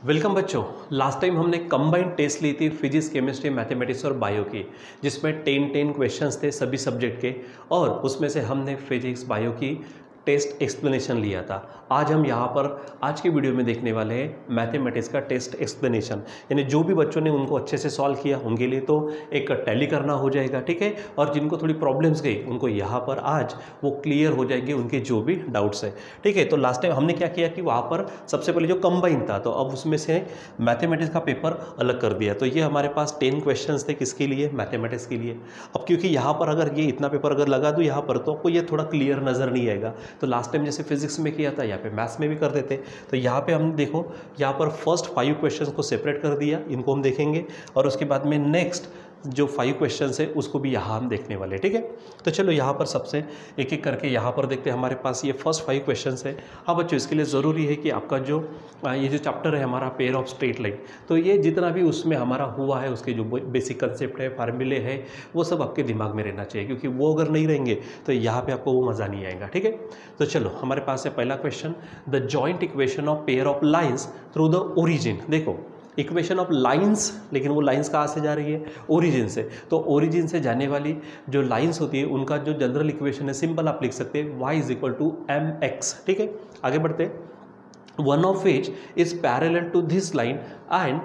Welcome बच्चों। Last time हमने combined test ली थी फिजिक्स, केमिस्ट्री, मैथमेटिक्स और बायो की, जिसमें 10 क्वेश्चंस थे सभी सब्जेक्ट के, और उसमें से हमने फिजिक्स बायो की टेस्ट एक्सप्लेनेशन लिया था। आज हम यहाँ पर आज की वीडियो में देखने वाले हैं मैथमेटिक्स का टेस्ट एक्सप्लेनेशन, यानी जो भी बच्चों ने उनको अच्छे से सॉल्व किया उनके लिए तो एक टैली करना हो जाएगा, ठीक है। और जिनको थोड़ी प्रॉब्लम्स गई उनको यहाँ पर आज वो क्लियर हो जाएंगे उनके जो भी डाउट्स है, ठीक है। तो लास्ट टाइम हमने क्या किया कि वहाँ पर सबसे पहले जो कंबाइन था, तो अब उसमें से मैथमेटिक्स का पेपर अलग कर दिया। तो ये हमारे पास 10 क्वेश्चंस थे, किसके लिए? मैथमेटिक्स के लिए। अब क्योंकि यहाँ पर अगर ये इतना पेपर अगर लगा दूँ यहाँ पर तो आपको ये थोड़ा क्लियर नज़र नहीं आएगा। तो लास्ट टाइम जैसे फिजिक्स में किया था, यहाँ पे मैथ्स में भी कर देते। तो यहाँ पे हम देखो, यहाँ पर फर्स्ट 5 क्वेश्चंस को सेपरेट कर दिया, इनको हम देखेंगे, और उसके बाद में नेक्स्ट जो 5 क्वेश्चंस है उसको भी यहाँ हम देखने वाले, ठीक है। तो चलो यहाँ पर सबसे एक एक करके यहाँ पर देखते हैं। हमारे पास ये फर्स्ट 5 क्वेश्चंस है। हाँ बच्चों, इसके लिए ज़रूरी है कि आपका जो ये जो चैप्टर है हमारा पेयर ऑफ स्ट्रेट लाइन, तो ये जितना भी उसमें हमारा हुआ है उसके जो बेसिक कंसेप्ट है, फार्मूले है, वो सब आपके दिमाग में रहना चाहिए, क्योंकि वो अगर नहीं रहेंगे तो यहाँ पर आपको वो मज़ा नहीं आएगा, ठीक है। तो चलो हमारे पास है पहला question, the joint equation of pair of lines through the origin. देखो, इक्वेशन ऑफ लाइंस, लेकिन वो लाइंस कहाँ से जा रही है? ओरिजिन से। तो ओरिजिन से जाने वाली जो लाइंस होती है उनका जो जनरल इक्वेशन है, सिंपल आप लिख सकते हैं y = mx, ठीक है। आगे बढ़ते हैं। One of which is parallel to this line and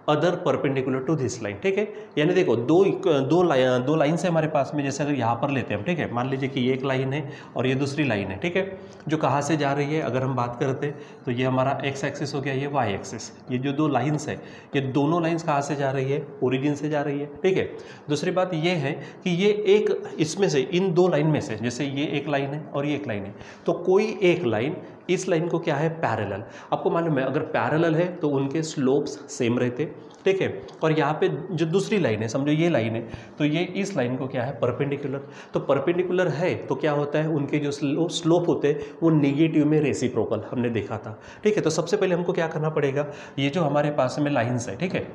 other perpendicular to this line, ठीक है। यानी देखो दो लाइन से हमारे पास में, जैसे अगर यहाँ पर लेते हैं हम, ठीक है। मान लीजिए कि ये एक लाइन है और ये दूसरी लाइन है, ठीक है। जो कहाँ से जा रही है अगर हम बात करते हैं तो ये हमारा एक्स एक्सिस हो गया, ये वाई एक्सिस। ये जो दो लाइन्स है, ये दोनों लाइन्स कहाँ से जा रही है? ओरिजिन से जा रही है, ठीक है। दूसरी बात ये है कि ये एक इसमें से, इन दो लाइन में से, जैसे ये एक लाइन है और ये एक लाइन है, तो कोई एक लाइन इस लाइन को क्या है? पैरेलल। आपको मालूम है अगर पैरेलल है तो उनके स्लोप्स सेम रहते, ठीक है। और यहाँ पे जो दूसरी लाइन है, समझो ये लाइन है, तो ये इस लाइन को क्या है? परपेंडिकुलर। तो परपेंडिकुलर है तो क्या होता है? उनके जो स्लोप होते हैं वो नेगेटिव में रेसिप्रोकल, हमने देखा था, ठीक है। तो सबसे पहले हमको क्या करना पड़ेगा, ये जो हमारे पास में लाइन्स है, ठीक है,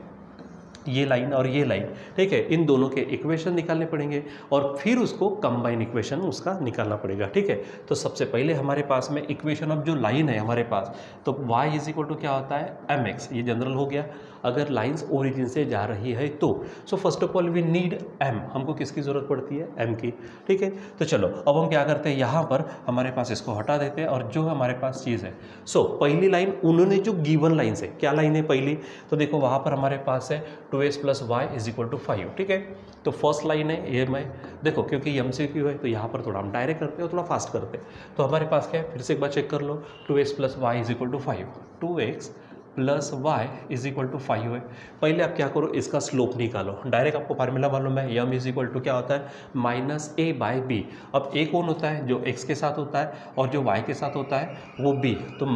ये लाइन और ये लाइन, ठीक है, इन दोनों के इक्वेशन निकालने पड़ेंगे और फिर उसको कंबाइन इक्वेशन उसका निकालना पड़ेगा, ठीक है। तो सबसे पहले हमारे पास में इक्वेशन ऑफ जो लाइन है हमारे पास, तो y = क्या होता है? mx। ये जनरल हो गया अगर लाइंस ओरिजिन से जा रही है तो। So first of all we need m, हमको किसकी ज़रूरत पड़ती है? m की, ठीक है। तो चलो अब हम क्या करते हैं, यहाँ पर हमारे पास इसको हटा देते हैं और जो हमारे पास चीज़ है, सो पहली लाइन उन्होंने जो गिवन लाइन से, क्या लाइन है पहली? तो देखो वहाँ पर हमारे पास है 2x + y = 5, ठीक है। तो फर्स्ट लाइन है ये, मैं देखो क्योंकि MCQ है तो यहाँ पर थोड़ा हम डायरेक्ट करते हैं और थोड़ा फास्ट करते हैं। तो हमारे पास क्या है, फिर से एक बार चेक कर लो, 2x + y = 5, 2x + y = 5 है। पहले आप क्या करो, इसका स्लोप निकालो। डायरेक्ट आपको फार्मूला मालूम है, m = क्या होता है? -a/b। अब a कौन होता है? जो x के साथ होता है, और जो y के साथ होता है वो b। तो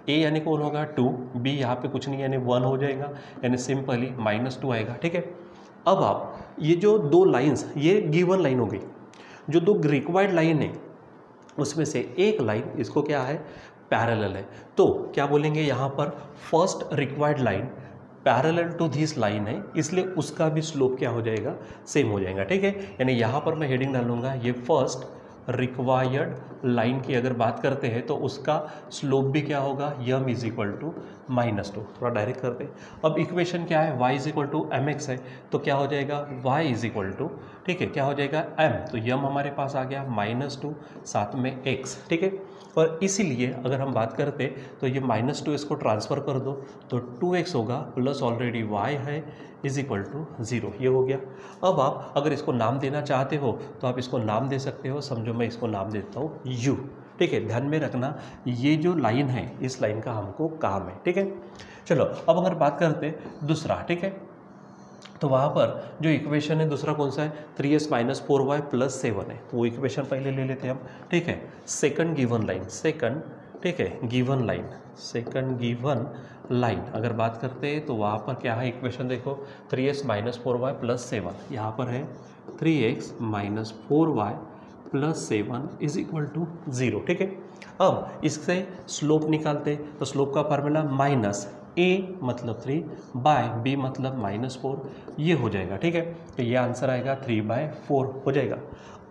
-a यानी कौन होगा? 2, b यहाँ पे कुछ नहीं यानी 1 हो जाएगा, यानी सिंपली -2 आएगा, ठीक है। अब आप ये जो दो लाइंस, ये गिवन लाइन हो गई, जो दो रिक्वायर्ड लाइन है उसमें से एक लाइन इसको क्या है? पैरेलल है। तो क्या बोलेंगे यहाँ पर? First required line parallel to this line है, इसलिए उसका भी स्लोप क्या हो जाएगा? सेम हो जाएगा, ठीक है। यानी यहाँ पर मैं हेडिंग डालूंगा, ये फर्स्ट रिक्वायर्ड लाइन की अगर बात करते हैं तो उसका स्लोप भी क्या होगा? m = -2। थोड़ा डायरेक्ट करते हैं। अब इक्वेशन क्या है? y = mx है, तो क्या हो जाएगा? y = ठीक है, क्या हो जाएगा? m। तो m हमारे पास आ गया -2 साथ में x, ठीक है। और इसीलिए अगर हम बात करते तो ये -2 इसको ट्रांसफ़र कर दो तो 2x होगा, प्लस ऑलरेडी y है = 0, ये हो गया। अब आप अगर इसको नाम देना चाहते हो तो आप इसको नाम दे सकते हो। समझो मैं इसको नाम देता हूँ u, ठीक है। ध्यान में रखना ये जो लाइन है इस लाइन का हमको काम है, ठीक है। चलो अब अगर बात करते दूसरा, ठीक है, तो वहाँ पर जो इक्वेशन है दूसरा कौन सा है? 3x - 4y + 7 है, तो वो इक्वेशन पहले ले लेते हैं हम, ठीक है। सेकंड गिवन लाइन, सेकंड, ठीक है, given line, second given line अगर बात करते हैं तो वहाँ पर क्या है इक्वेशन? देखो 3x - 4y + 7, यहाँ पर है 3x - 4y + 7 = 0, ठीक है। अब इससे स्लोप निकालते, तो स्लोप का फार्मूला -a मतलब 3 बाय b मतलब -4, ये हो जाएगा, ठीक है। तो ये आंसर आएगा 3/4 हो जाएगा।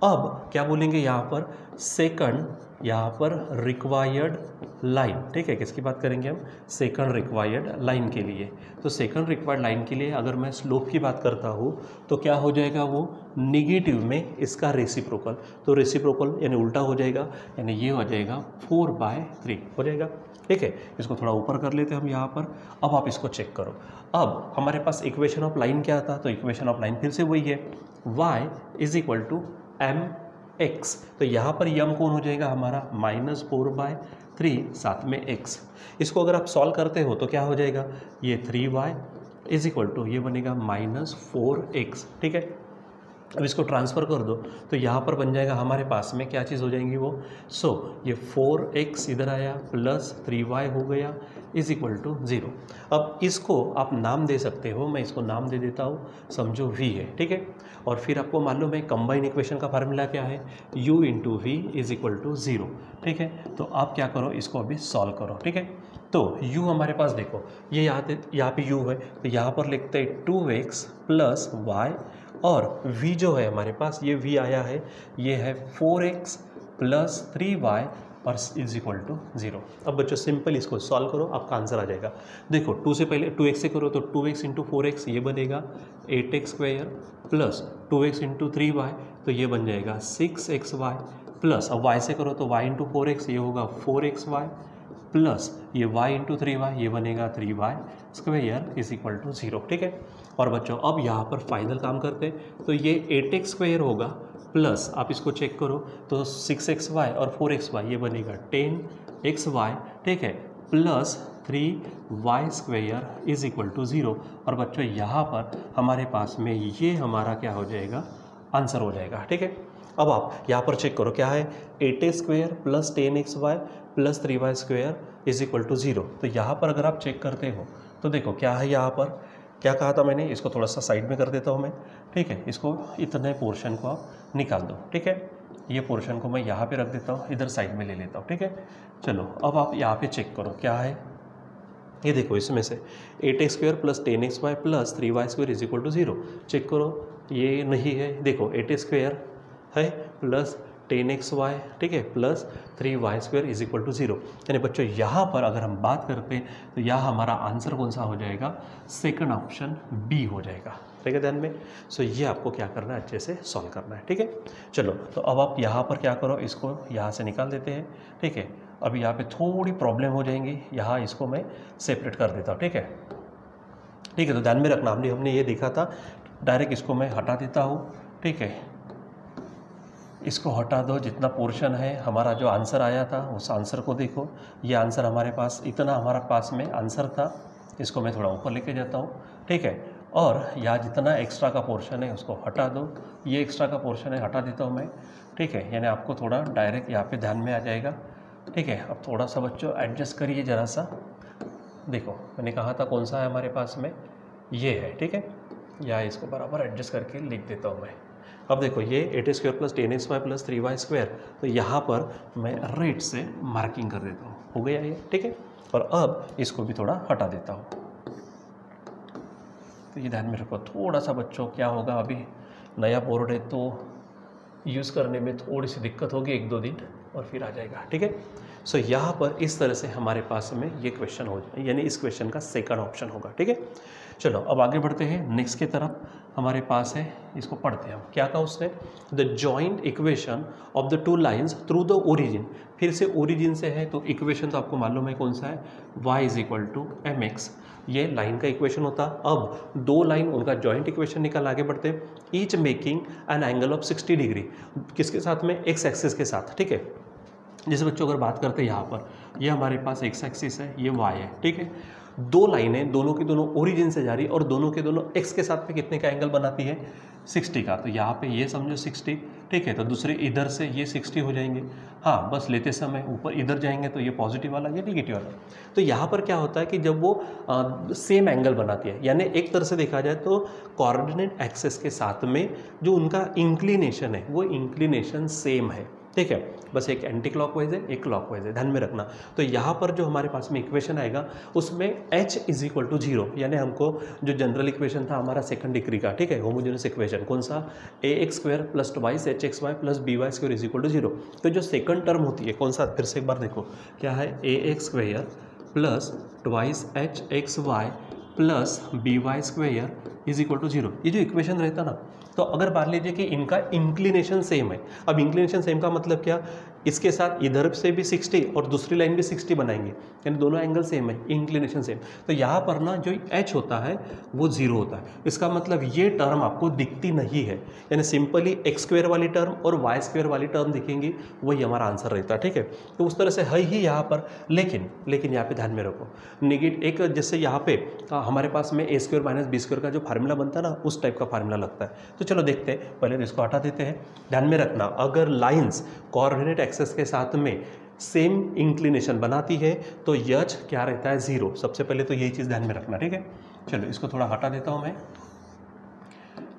अब क्या बोलेंगे यहाँ पर? सेकंड यहाँ पर रिक्वायर्ड लाइन, ठीक है, किसकी बात करेंगे हम, सेकंड रिक्वायर्ड लाइन के लिए। तो सेकंड रिक्वायर्ड लाइन के लिए अगर मैं स्लोप की बात करता हूँ तो क्या हो जाएगा, वो निगेटिव में इसका रेसिप्रोकल, तो रेसिप्रोकल यानी उल्टा हो जाएगा, यानी ये हो जाएगा 4/3 हो जाएगा, ठीक है। इसको थोड़ा ऊपर कर लेते हैं हम यहाँ पर। अब आप इसको चेक करो, अब हमारे पास इक्वेशन ऑफ लाइन क्या था, तो इक्वेशन ऑफ लाइन फिर से वही है, y = mx। तो यहाँ पर यम कौन हो जाएगा हमारा, -4/3 साथ में x। इसको अगर आप सॉल्व करते हो तो क्या हो जाएगा, ये 3y = ये बनेगा -4x, ठीक है। अब इसको ट्रांसफ़र कर दो तो यहाँ पर बन जाएगा हमारे पास में क्या चीज़ हो जाएंगी वो, ये 4x इधर आया प्लस 3y हो गया = 0। अब इसको आप नाम दे सकते हो, मैं इसको नाम दे देता हूँ, समझो v है, ठीक है। और फिर आपको मालूम है कंबाइन इक्वेशन का फार्मूला क्या है, u × v = 0, ठीक है। तो आप क्या करो, इसको अभी सॉल्व करो, ठीक है। तो u हमारे पास देखो, ये यहाँ पे u है, तो यहाँ पर लिखते हैं 2x + y, और v जो है हमारे पास, ये v आया है, ये है 4x + 3y और = 0। अब बच्चों सिंपल इसको सॉल्व करो, आपका आंसर आ जाएगा। देखो 2 से पहले 2x से करो तो 2x × 4x ये बनेगा 8x² प्लस 2x × 3y तो ये बन जाएगा 6xy, प्लस अब y से करो तो y × 4x ये होगा 4xy, प्लस ये y × 3y ये बनेगा 3y² = 0, ठीक है। और बच्चों अब यहाँ पर फाइनल काम करते हैं, तो ये 8x² होगा, प्लस आप इसको चेक करो तो 6xy और 4xy ये बनेगा 10xy, ठीक है, प्लस 3y² = 0। और बच्चों यहाँ पर हमारे पास में ये हमारा क्या हो जाएगा, आंसर हो जाएगा, ठीक है। अब आप यहाँ पर चेक करो क्या है, 8x² + 10xy + 3y² = 0। तो यहाँ पर अगर आप चेक करते हो तो देखो क्या है, यहाँ पर क्या कहा था मैंने, इसको थोड़ा सा साइड में कर देता हूँ मैं, ठीक है। इसको इतने पोर्शन को आप निकाल दो, ठीक है। ये पोर्शन को मैं यहाँ पे रख देता हूँ, इधर साइड में ले लेता हूँ, ठीक है। चलो अब आप यहाँ पे चेक करो क्या है, ये देखो इसमें से 8x² + 10xy + 3y² = 0 चेक करो, ये नहीं है, देखो 8x² है प्लस 10xy, ठीक है, प्लस 3y² = 0। यानी बच्चों यहाँ पर अगर हम बात करते हैं तो यहाँ हमारा आंसर कौन सा हो जाएगा, सेकंड ऑप्शन बी हो जाएगा, ठीक है ध्यान में। ये आपको क्या करना है, अच्छे से सॉल्व करना है, ठीक है। चलो तो अब आप यहाँ पर क्या करो, इसको यहाँ से निकाल देते हैं, ठीक है। अब यहाँ पे थोड़ी प्रॉब्लम हो जाएंगी, यहाँ इसको मैं सेपरेट कर देता हूँ, ठीक है, ठीक है। तो ध्यान में रखना, हमने ये देखा था, डायरेक्ट इसको मैं हटा देता हूँ, ठीक है। इसको हटा दो, जितना पोर्शन है हमारा जो आंसर आया था उस आंसर को देखो, ये आंसर हमारे पास इतना हमारा पास में आंसर था, इसको मैं थोड़ा ऊपर लेके जाता हूँ, ठीक है। और यहाँ जितना एक्स्ट्रा का पोर्शन है उसको हटा दो, ये एक्स्ट्रा का पोर्शन है हटा देता हूँ मैं, ठीक है। यानी आपको थोड़ा डायरेक्ट यहाँ पे ध्यान में आ जाएगा, ठीक है। अब थोड़ा सा बच्चों एडजस्ट करिए ज़रा सा, देखो मैंने कहा था कौन सा है हमारे पास में, ये है, ठीक है। या इसको बराबर एडजस्ट करके लिख देता हूँ मैं। अब देखो ये 8x² + 10xy + 3y², तो यहाँ पर मैं रेड से मार्किंग कर देता हूँ, हो गया ये, ठीक है। और अब इसको भी थोड़ा हटा देता हूँ, तो ये ध्यान में रखो। थोड़ा सा बच्चों क्या होगा, अभी नया बोर्ड है तो यूज़ करने में थोड़ी सी दिक्कत होगी, 1-2 दिन और फिर आ जाएगा, ठीक है। यहाँ पर इस तरह से हमारे पास में ये क्वेश्चन हो जाए, यानी इस क्वेश्चन का सेकंड ऑप्शन होगा, ठीक है। चलो अब आगे बढ़ते हैं नेक्स्ट की तरफ, हमारे पास है, इसको पढ़ते हैं हम। क्या कहा उसने, the joint equation of the 2 lines through the origin. फिर से ओरिजिन से है तो इक्वेशन तो आपको मालूम है कौन सा है, y = mx, ये लाइन का इक्वेशन होता। अब 2 लाइन उनका जॉइंट इक्वेशन निकाल आगे बढ़ते हैं, each making an angle of 60 degree, किसके साथ में, एक्स एक्सिस के साथ, ठीक है। जैसे बच्चों अगर बात करते हैं यहाँ पर, ये हमारे पास एक्स एक्सिस है, ये वाई है, ठीक है। 2 लाइनें दोनों की दोनों ओरिजिन से जा रही है और दोनों के दोनों एक्स के साथ में कितने का एंगल बनाती है, 60 का। तो यहाँ पे ये समझो 60, ठीक है। तो दूसरे इधर से ये 60 हो जाएंगे, हाँ बस लेते समय ऊपर इधर जाएंगे तो ये पॉजिटिव वाला, ये निगेटिव वाला। तो यहाँ पर क्या होता है कि जब वो सेम एंगल बनाती है, यानी एक तरह से देखा जाए तो कोऑर्डिनेट एक्सिस के साथ में जो उनका इंक्लिनेशन है वो इंक्लिनेशन सेम है, ठीक है। बस एक एंटी क्लॉकवाइज है, एक क्लॉकवाइज है, ध्यान में रखना। तो यहाँ पर जो हमारे पास में इक्वेशन आएगा उसमें h इज इक्वल टू 0, यानी हमको जो जनरल इक्वेशन था हमारा सेकंड डिग्री का, ठीक है, होमोजेनियस इक्वेशन कौन सा, ax square plus twice hxy plus by square is equal to 0। तो जो सेकंड टर्म होती है कौन सा, फिर से एक बार देखो क्या है, ax square plus twice hxy plus by square is equal to 0। ये जो इक्वेशन रहता ना, तो अगर मान लीजिए कि इनका इंक्लिनेशन सेम है, अब इंक्लिनेशन सेम का मतलब क्या, इसके साथ इधर से भी 60 और दूसरी लाइन भी 60 बनाएंगे, यानी दोनों एंगल सेम है, इंक्लिनेशन सेम। तो यहाँ पर ना जो h होता है वो 0 होता है, इसका मतलब ये टर्म आपको दिखती नहीं है, यानी सिंपली x स्क्वायर वाली टर्म और y स्क्वायर वाली टर्म दिखेंगी, वही हमारा आंसर रहता है, ठीक है। तो उस तरह से है ही यहाँ पर, लेकिन यहाँ पे ध्यान में रखो नेगेटिव एक, जैसे यहाँ पे हमारे पास में a square minus B square का जो फार्मूला बनता है ना, उस टाइप का फार्मूला लगता है। तो चलो देखते हैं, पहले तो इसको हटा देते हैं। ध्यान में रखना, अगर लाइंस कोऑर्डिनेट एक्सेस के साथ में सेम इंक्लिनेशन बनाती है तो यच क्या रहता है, 0। सबसे पहले तो यही चीज़ ध्यान में रखना, ठीक है। चलो इसको थोड़ा हटा देता हूँ मैं,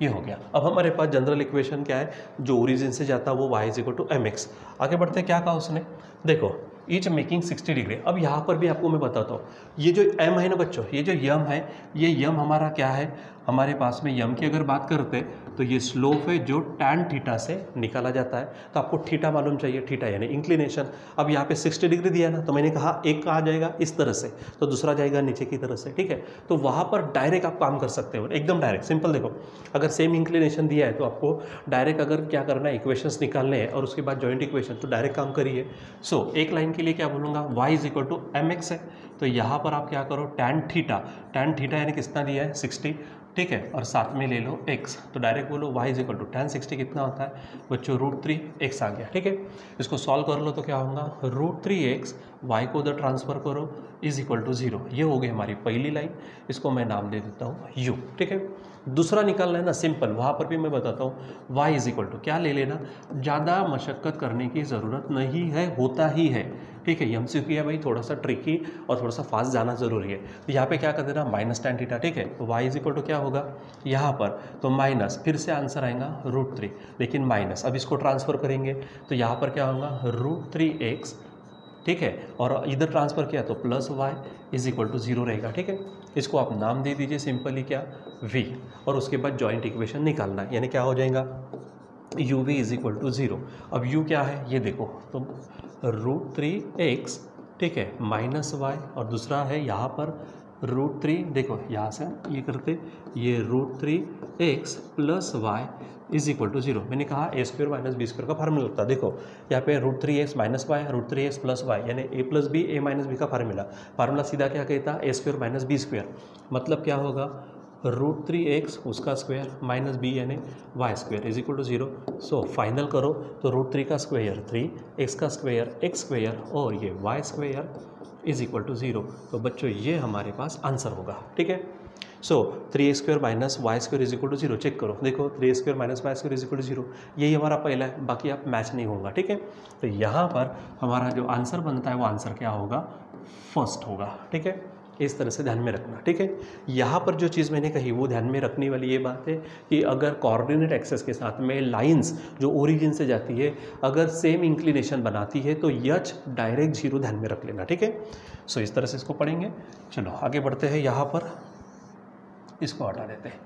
ये हो गया। अब हमारे पास जनरल इक्वेशन क्या है, जो ओरिजिन से जाता है वो y is equal to mx। आगे बढ़ते हैं, क्या कहा उसने, देखो ईच मेकिंग 60 डिग्री। अब यहाँ पर भी आपको मैं बताता हूँ, ये जो m है ना बच्चों, ये जो यम है, ये यम हमारा क्या है, हमारे पास में यम की अगर बात करते हैं तो ये स्लोप है जो tan थीटा से निकाला जाता है। तो आपको थीटा मालूम चाहिए, थीटा यानी इंक्लिनेशन। अब यहाँ पे 60 डिग्री दिया ना, तो मैंने कहा एक कहा जाएगा इस तरह से, तो दूसरा जाएगा नीचे की तरह से, ठीक है। तो वहाँ पर डायरेक्ट आप काम कर सकते हो, एकदम डायरेक्ट सिंपल। देखो अगर सेम इंक्लिनेशन दिया है तो आपको डायरेक्ट अगर क्या करना है, इक्वेशंस निकालने हैं और उसके बाद जॉइंट इक्वेशन, तो डायरेक्ट काम करिए। सो एक लाइन के लिए क्या बोलूँगा, y is equal to mx है, तो यहाँ पर आप क्या करो, tan थीटा यानी कितना दिया है 60, ठीक है, और साथ में ले लो x, तो डायरेक्ट बोलो y is equal to tan 60 कितना होता है बच्चों, √3x आ गया, ठीक है। इसको सॉल्व कर लो तो क्या होगा, √3x, y को उधर ट्रांसफर करो इज इक्वल टू 0। ये हो गई हमारी पहली लाइन, इसको मैं नाम दे देता हूँ u, ठीक है। दूसरा निकालना है ना, सिंपल, वहाँ पर भी मैं बताता हूँ, y इज इक्वल टू क्या ले लेना, ज़्यादा मशक्क़त करने की ज़रूरत नहीं है, होता ही है, ठीक है। MCQ है भाई, थोड़ा सा ट्रिकी और थोड़ा सा फास्ट जाना ज़रूरी है। तो यहाँ पे क्या कर देना, माइनस tan थीटा, ठीक है। तो y इज इक्वल टू क्या होगा यहाँ पर, तो माइनस, फिर से आंसर आएगा √3, लेकिन माइनस, अब इसको ट्रांसफ़र करेंगे तो यहाँ पर क्या होगा √3x, ठीक है, और इधर ट्रांसफ़र किया तो plus y is equal to 0 रहेगा, ठीक है। इसको आप नाम दे दीजिए सिंपली क्या, v, और उसके बाद जॉइंट इक्वेशन निकालना है, यानी क्या हो जाएगा, uv इज इक्वल टू 0। अब u क्या है ये देखो, तो √3x, ठीक है, माइनस y, और दूसरा है यहाँ पर √3, देखो यहाँ से ये करते, ये √3x plus y is equal to 0। मैंने कहा a square minus B square का फार्मूला लगता है। देखो यहाँ पे √3x minus Y, √3x plus Y, यानी a plus B, a minus B का फार्मूला सीधा क्या कहता है, a square minus B square. मतलब क्या होगा, √3x उसका स्क्वायर माइनस बी यानी Y square is equal to 0। So final करो तो √3 का स्क्वायर 3, x का स्क्वायर x स्क्वायर, और ये y square is equal to 0। तो बच्चों ये हमारे पास आंसर होगा, ठीक है। So 3x square minus Y square is equal to 0, check करो, देखो 3x square minus Y square is equal to 0, यही हमारा पहला है, बाकी आप मैच नहीं होगा, ठीक है। तो यहाँ पर हमारा जो आंसर बनता है वो आंसर क्या होगा, फर्स्ट होगा, ठीक है। इस तरह से ध्यान में रखना, ठीक है। यहाँ पर जो चीज़ मैंने कही वो ध्यान में रखने वाली ये बात है कि अगर कोऑर्डिनेट एक्सेस के साथ में लाइंस जो ओरिजिन से जाती है अगर सेम इंक्लिनेशन बनाती है तो यच डायरेक्ट 0 ध्यान में रख लेना, ठीक है। सो इस तरह से इसको पढ़ेंगे। चलो आगे बढ़ते हैं, यहाँ पर इसको हटा देते हैं।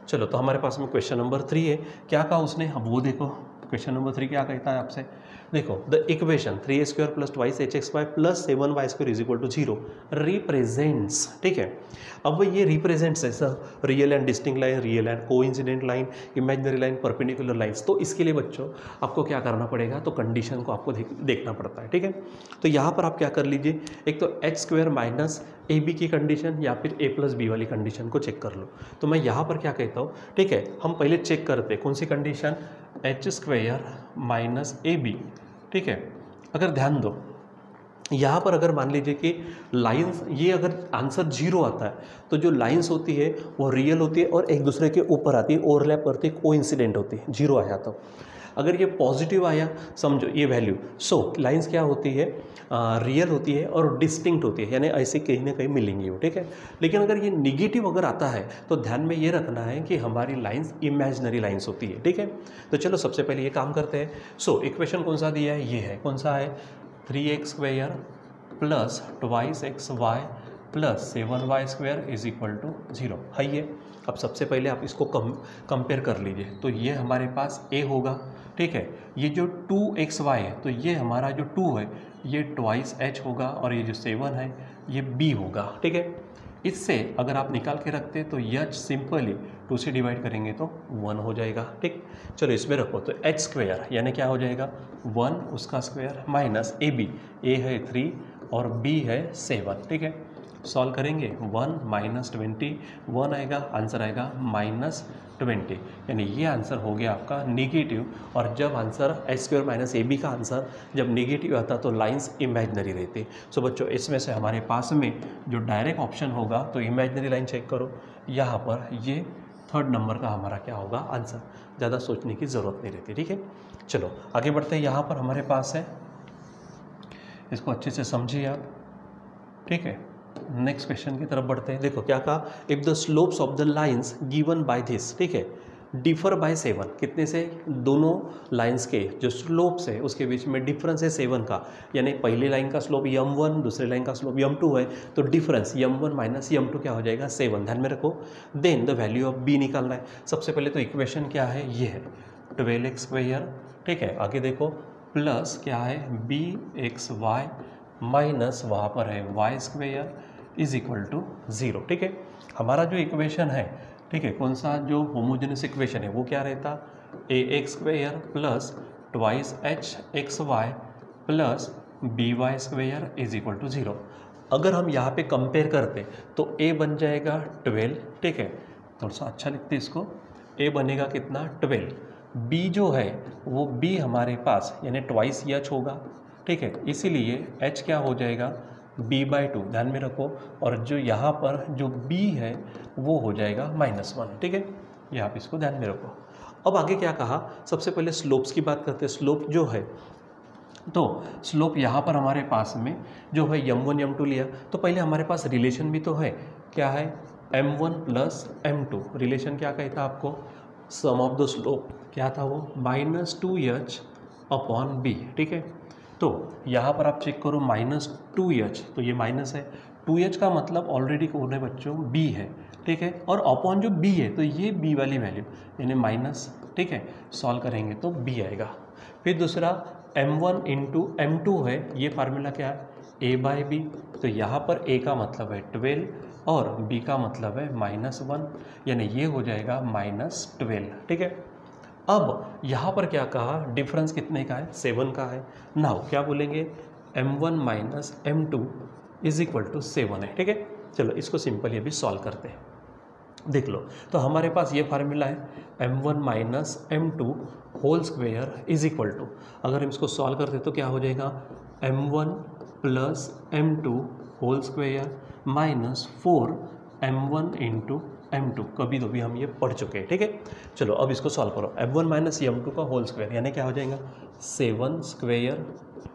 चलो तो हमारे पास में क्वेश्चन नंबर 3 है, क्या कहा उसने, अब वो देखो क्वेश्चन नंबर 3 क्या कहता है आपसे, देखो the equation 3a square plus twice hxy plus 7y square is equal to 0 represents, ठीक है। अब ये रिप्रेजेंट्स है sir real and distinct line, real and coincident line, imaginary line, perpendicular lines. तो इसके लिए बच्चों आपको क्या करना पड़ेगा, तो कंडीशन को आपको देखना पड़ता है, ठीक है। तो यहाँ पर आप क्या कर लीजिए, एक तो h स्क्वायर माइनस ab की कंडीशन या फिर a प्लस बी वाली कंडीशन को चेक कर लो। तो मैं यहाँ पर क्या कहता हूँ, ठीक है, हम पहले चेक करते हैं कौन सी condition, h square minus ab, ठीक है। अगर ध्यान दो यहाँ पर अगर मान लीजिए कि लाइंस, ये अगर आंसर 0 आता है तो जो लाइंस होती है वो रियल होती है और एक दूसरे के ऊपर आती है, ओवरलैप करती है, कोइंसिडेंट होती है, 0 आया तो। अगर ये पॉजिटिव आया समझो ये वैल्यू, सो लाइंस क्या होती है, रियल होती है और डिस्टिंक्ट होती है, यानी ऐसे कहीं ना कहीं मिलेंगी वो, ठीक है। लेकिन अगर ये निगेटिव अगर आता है तो ध्यान में ये रखना है कि हमारी लाइंस इमेजिनरी लाइंस होती है, ठीक है। तो चलो सबसे पहले ये काम करते हैं। सो इक्वेशन कौन सा दिया है, ये है, कौन सा है, 3x square plus 2xy plus 7y² is equal to 0 है ये। अब सबसे पहले आप इसको कंपेयर कर लीजिए, तो ये हमारे पास a होगा, ठीक है। ये जो 2xy है तो ये हमारा जो 2 है ये 2h होगा, और ये जो 7 है ये b होगा, ठीक है। इससे अगर आप निकाल के रखते तो h सिंपली 2 से डिवाइड करेंगे तो 1 हो जाएगा, ठीक। चलो इसमें रखो, तो h स्क्वायर यानी क्या हो जाएगा 1 उसका स्क्वायर माइनस ab, a है 3 और b है 7, ठीक है। सॉल्व करेंगे 1 माइनस 20, 1 आएगा, आंसर आएगा -20, यानी ये आंसर हो गया आपका निगेटिव। और जब आंसर h² माइनस ab का आंसर जब निगेटिव आता तो लाइंस इमेजिनरी रहती। सो बच्चों इसमें से हमारे पास में जो डायरेक्ट ऑप्शन होगा तो इमेजिनरी लाइन चेक करो, यहाँ पर ये 3rd नंबर का हमारा क्या होगा आंसर, ज़्यादा सोचने की ज़रूरत नहीं रहती, ठीक है। चलो आगे बढ़ते हैं, यहाँ पर हमारे पास है, इसको अच्छे से समझिए आप, ठीक है। नेक्स्ट क्वेश्चन की तरफ बढ़ते हैं। देखो क्या कहा, if the slopes of the lines given by this, ठीक है, डिफर बाय 7, कितने से, दोनों लाइंस के जो स्लोप्स है उसके बीच में डिफरेंस है 7 का, यानी पहली लाइन का स्लोप m1 दूसरी लाइन का स्लोप m2 है, तो डिफरेंस m1 माइनस m2 क्या हो जाएगा 7, ध्यान में रखो। Then the value of b निकालना है। सबसे पहले तो इक्वेशन क्या है, ये है 12x स्क्वायर, ठीक है। आगे देखो प्लस क्या है bxy माइनस वहाँ पर है y square is equal to 0, ठीक है। हमारा जो इक्वेशन है, ठीक है, कौन सा जो होमोजेनस इक्वेशन है वो क्या रहता, ax square plus 2hxy plus by square is equal to 0। अगर हम यहाँ पे कंपेयर करते तो a बन जाएगा 12, ठीक है, थोड़ा सा अच्छा लिखते इसको, a बनेगा कितना 12, b जो है वो b हमारे पास यानी 2h होगा, ठीक है, इसीलिए h क्या हो जाएगा b/2, ध्यान में रखो। और जो यहाँ पर जो b है वो हो जाएगा -1, ठीक है, ये आप इसको ध्यान में रखो। अब आगे क्या कहा, सबसे पहले स्लोप्स की बात करते हैं। स्लोप जो है, तो स्लोप यहाँ पर हमारे पास में जो है m1 m2 लिया, तो पहले हमारे पास रिलेशन भी तो है, क्या है m1 प्लस m2, रिलेशन क्या कहता आपको, सम ऑफ द स्लोप क्या था वो -2h अपॉन b, ठीक है। तो यहाँ पर आप चेक करो -2h, तो ये माइनस है, 2h का मतलब ऑलरेडी कौन है बच्चों b है, ठीक है, और अपॉन जो b है तो ये b वाली वैल्यू यानी माइनस, ठीक है। सॉल्व करेंगे तो b आएगा। फिर दूसरा m1 इंटू m2 है, ये फार्मूला क्या है a/b, तो यहाँ पर a का मतलब है 12 और b का मतलब है -1, यानी ये हो जाएगा -12, ठीक है। अब यहाँ पर क्या कहा, डिफरेंस कितने का है 7 का है। नाउ क्या बोलेंगे m1 minus m2 is equal to 7 है, ठीक है। चलो इसको सिंपली अभी सॉल्व करते हैं, देख लो। तो हमारे पास ये फार्मूला है m1 minus m2 whole square is equal to, अगर हम इसको सॉल्व करते तो क्या हो जाएगा m1 plus m2 whole square minus 4m1 into m2, कभी तो भी हम ये पढ़ चुके हैं, ठीक है। चलो अब इसको सॉल्व करो, m1 माइनस m2 का होल स्क्वायर यानी क्या हो जाएगा 7 स्क्वायर,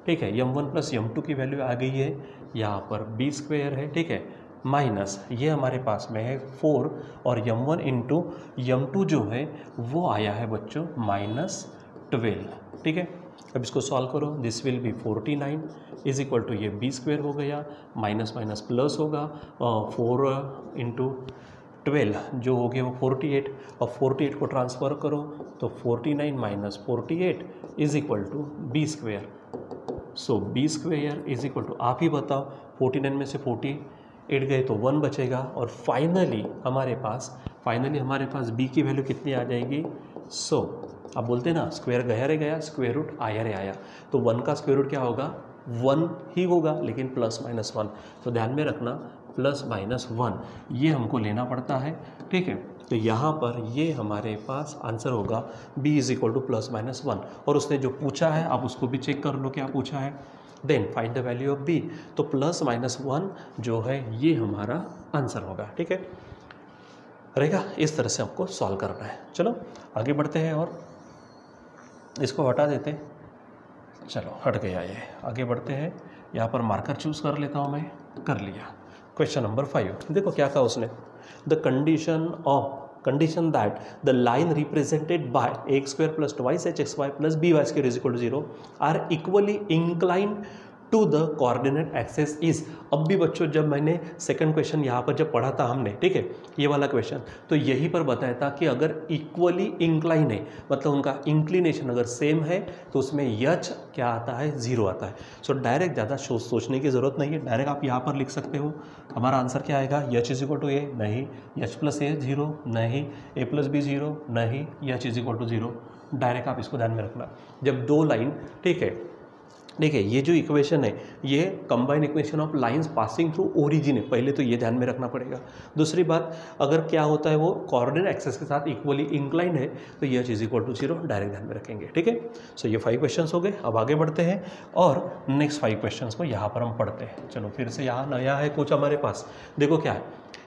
ठीक है। m1 प्लस m2 की वैल्यू आ गई है, यहाँ पर b स्क्वायर है, ठीक है, माइनस ये हमारे पास में है 4 और m1 इंटू m2 जो है वो आया है बच्चों -12, ठीक है। अब इसको सॉल्व करो, this will be 49 is equal to ये b स्क्वायर हो गया, माइनस माइनस प्लस होगा, 4 इंटू 12 जो हो गया वो 48, और 48 को ट्रांसफ़र करो तो 49 minus 48 is equal to b square. So b square is equal to, आप ही बताओ 49 में से 48 गए तो 1 बचेगा, और फाइनली हमारे पास b की वैल्यू कितनी आ जाएगी। सो आप बोलते हैं ना स्क्वायर गया रे गया, स्क्वायर रूट आया रे आया, तो 1 का स्क्वायर रूट क्या होगा 1 ही होगा, लेकिन ±1, तो ध्यान में रखना ±1 ये हमको लेना पड़ता है, ठीक है। तो यहाँ पर ये हमारे पास आंसर होगा b इज इक्वल टू ±1, और उसने जो पूछा है आप उसको भी चेक कर लो क्या पूछा है, then find the value of b, तो +-1 जो है ये हमारा आंसर होगा, ठीक है, रहेगा। इस तरह से आपको सॉल्व करना है। चलो आगे बढ़ते हैं। और इसको हटा देते, चलो हट गया ये, आगे बढ़ते हैं। यहाँ पर मार्कर चूज़ कर लेता हूँ मैं, कर लिया। क्वेश्चन नंबर 5, देखो क्या कहा उसने, the condition that the line represented by ax square plus twice hxy plus by square is equal to 0 are equally inclined to the coordinate axes is. अब भी बच्चों जब मैंने सेकंड क्वेश्चन यहाँ पर जब पढ़ा था हमने, ठीक है, ये वाला क्वेश्चन, तो यहीं पर बताया था कि अगर इक्वली इंक्लाइन है, मतलब उनका इंक्लिनेशन अगर सेम है, तो उसमें यच क्या आता है, 0 आता है। सो डायरेक्ट ज़्यादा सोचने की ज़रूरत नहीं है, डायरेक्ट आप यहाँ पर लिख सकते हो। हमारा आंसर क्या आएगा, यच इज इक्वल टू ए, नहीं, यच प्लस ए 0, नहीं, ए प्लस बी 0, नहीं, H is equal to 0। Direct आप इसको ध्यान में रखना। जब दो लाइन, ठीक है, देखिए ये जो इक्वेशन है ये combine equation of lines passing through origin है, पहले तो ये ध्यान में रखना पड़ेगा। दूसरी बात, अगर क्या होता है वो कोऑर्डिनेट एक्सेस के साथ इक्वली इंक्लाइन है, तो यह इज इक्वल टू 0 डायरेक्ट ध्यान में रखेंगे, ठीक है। सो ये 5 क्वेश्चंस हो गए। अब आगे बढ़ते हैं और नेक्स्ट 5 क्वेश्चंस को यहाँ पर हम पढ़ते हैं। चलो फिर से यहाँ नया है कुछ हमारे पास, देखो क्या है,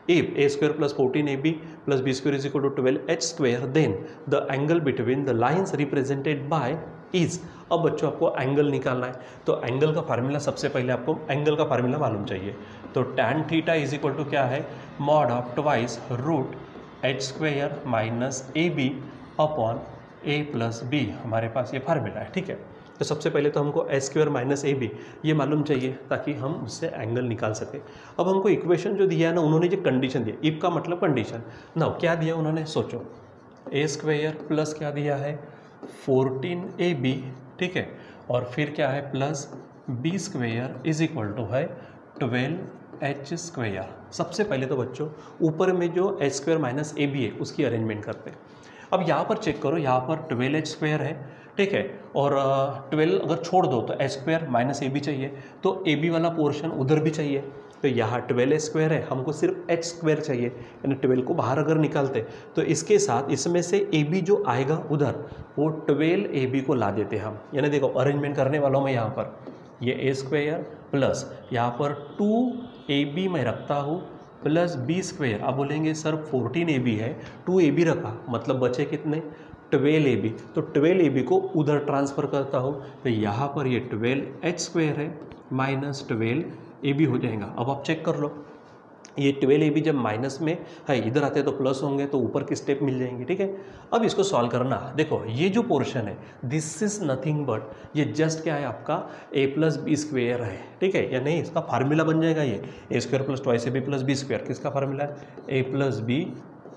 if a square plus 14ab plus b square is equal to 12h square then the angle between the lines represented by is। अब बच्चों आपको एंगल निकालना है, तो एंगल का फार्मूला, सबसे पहले आपको एंगल का फार्मूला मालूम चाहिए। तो tan theta is equal to क्या है, mod of twice root H square minus A B upon A plus B, हमारे पास ये फार्मूला है, ठीक है। तो सबसे पहले तो हमको ए स्क्वेयर माइनस ए बी ये मालूम चाहिए ताकि हम उससे एंगल निकाल सकें। अब हमको इक्वेशन जो दिया है ना, उन्होंने जो कंडीशन दिया, इफ का मतलब कंडीशन ना, क्या दिया उन्होंने, सोचो, ए स्क्वेयर प्लस क्या दिया है 14ab, ठीक है, और फिर क्या है plus B square is equal to है 12h स्क्वेयर। सबसे पहले तो बच्चों ऊपर में जो एच स्क्वेयर माइनस ए बी है उसकी अरेंजमेंट करते हैं। अब यहाँ पर चेक करो, यहाँ पर 12h स्क्वेयर है, ठीक है, और 12 अगर छोड़ दो तो एच स्क्वेयर माइनस ए बी चाहिए, तो ए बी वाला पोर्शन उधर भी चाहिए, तो यहाँ 12h स्क्वेयर है, हमको सिर्फ एच स्क्वेयर चाहिए, यानी 12 को बाहर अगर निकालते तो इसके साथ इसमें से ए बी जो आएगा उधर वो 12ab को ला देते हम। यानी देखो अरेंजमेंट करने वाला हूँ मैं यहाँ पर, ये ए स्क्वेयर प्लस यहाँ पर 2ab मैं रखता हूँ प्लस बी स्क्वेयर। अब बोलेंगे सर 14ab है, 2ab रखा, मतलब बचे कितने 12ab, तो 12ab को उधर ट्रांसफ़र करता हूँ, तो यहाँ पर ये 12h स्क्वेयर है माइनस 12ab हो जाएगा। अब आप चेक कर लो, ये 12ab जब माइनस में है, इधर आते तो प्लस होंगे, तो ऊपर की स्टेप मिल जाएंगी, ठीक है। अब इसको सॉल्व करना, देखो ये जो पोर्शन है दिस इज नथिंग बट, ये जस्ट क्या है आपका ए प्लस बी स्क्वेयर है, ठीक है, या नहीं, इसका फार्मूला बन जाएगा ये A square plus twice A B plus B square, किसका फार्मूला है, A plus B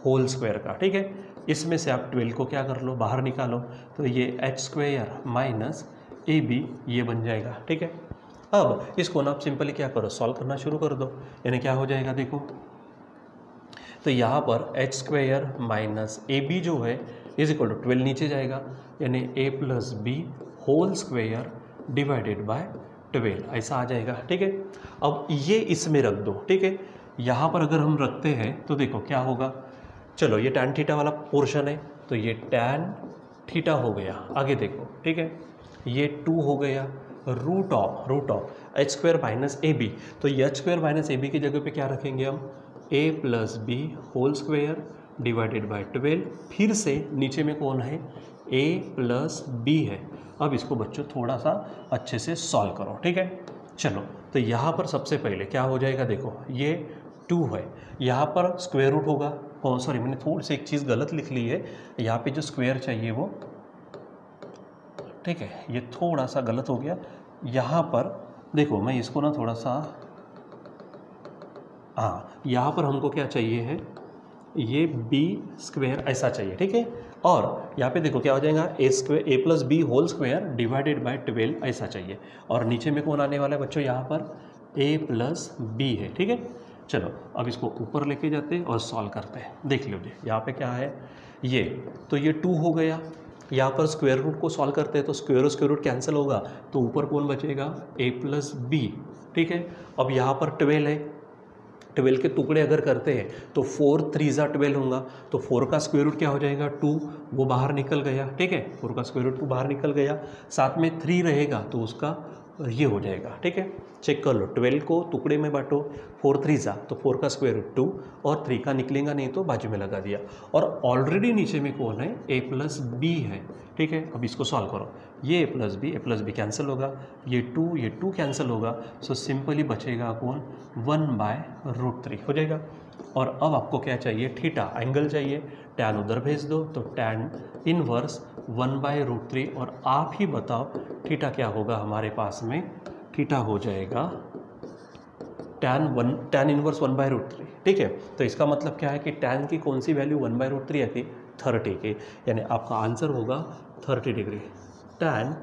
whole square का, ठीक है। इसमें से आप 12 को क्या कर लो, बाहर निकालो, तो ये एच स्क्वेयर माइनस ए बी ये बन जाएगा, ठीक है। अब इसको ना आप सिंपली क्या करो, सॉल्व करना शुरू कर दो, यानी क्या हो जाएगा देखो, तो यहाँ पर एच स्क्वेयर माइनस ए बी जो है इज इक्वल टू 12 नीचे जाएगा, यानी A plus B whole square divided by 12 ऐसा आ जाएगा, ठीक है। अब ये इसमें रख दो, ठीक है, यहाँ पर अगर हम रखते हैं तो देखो क्या होगा, चलो ये टैन थीटा वाला पोर्शन है, तो ये टैन थीटा हो गया, आगे देखो, ठीक है, ये 2 हो गया root of H square minus A B, तो ये एच स्क्वायर माइनस ए बी की जगह पे क्या रखेंगे हम, A plus B whole square divided by 12, फिर से नीचे में कौन है, ए प्लस बी है। अब इसको बच्चों थोड़ा सा अच्छे से सॉल्व करो, ठीक है। चलो तो यहाँ पर सबसे पहले क्या हो जाएगा, देखो ये 2 है, यहाँ पर स्क्वायर रूट होगा, सॉरी मैंने थोड़ी सी एक चीज़ गलत लिख ली है, यहाँ पे जो स्क्वायर चाहिए वो, ठीक है, ये थोड़ा सा गलत हो गया, यहाँ पर देखो मैं इसको ना थोड़ा सा, हाँ यहाँ पर हमको क्या चाहिए है, ये बी स्क्वायर ऐसा चाहिए, ठीक है, और यहाँ पे देखो क्या हो जाएगा, A square A plus B whole square divided by 12 ऐसा चाहिए, और नीचे में कौन आने वाला है बच्चों, यहाँ पर ए प्लस बी है, ठीक है। चलो अब इसको ऊपर लेके जाते हैं और सॉल्व करते हैं, देख लीजिए यहाँ पे क्या है, ये तो ये 2 हो गया, यहाँ पर स्क्वायर रूट को सॉल्व करते हैं तो स्क्वायर रूट कैंसिल होगा, तो ऊपर कौन बचेगा, ए प्लस बी, ठीक है। अब यहाँ पर 12 है, 12 के टुकड़े अगर करते हैं तो 4 3 ज़ा 12 होगा, तो 4 का स्क्वायर रूट क्या हो जाएगा 2, वो बाहर निकल गया, ठीक है, 4 का स्क्वायर रूट बाहर निकल गया, साथ में 3 रहेगा तो उसका ये हो जाएगा। ठीक है, चेक कर लो, 12 को टुकड़े में बांटो, 4 3 जा तो 4 का स्क्वायर रूट 2 और 3 का निकलेगा नहीं तो बाजू में लगा दिया। और ऑलरेडी नीचे में कौन है, a प्लस बी है। ठीक है, अब इसको सॉल्व करो, ये a प्लस बी कैंसिल होगा, ये 2 कैंसिल होगा, सो सिंपली बचेगा कौन, 1/√3 हो जाएगा। और अब आपको क्या चाहिए, थीटा एंगल चाहिए, टैन उधर भेज दो तो टैन इनवर्स 1/√3 और आप ही बताओ थीटा क्या होगा हमारे पास में, थीटा हो जाएगा टैन इनवर्स 1/√3। ठीक है, तो इसका मतलब क्या है कि टैन की कौन सी वैल्यू 1/√3 आती, 30 की, यानी आपका आंसर होगा 30 degree. Tan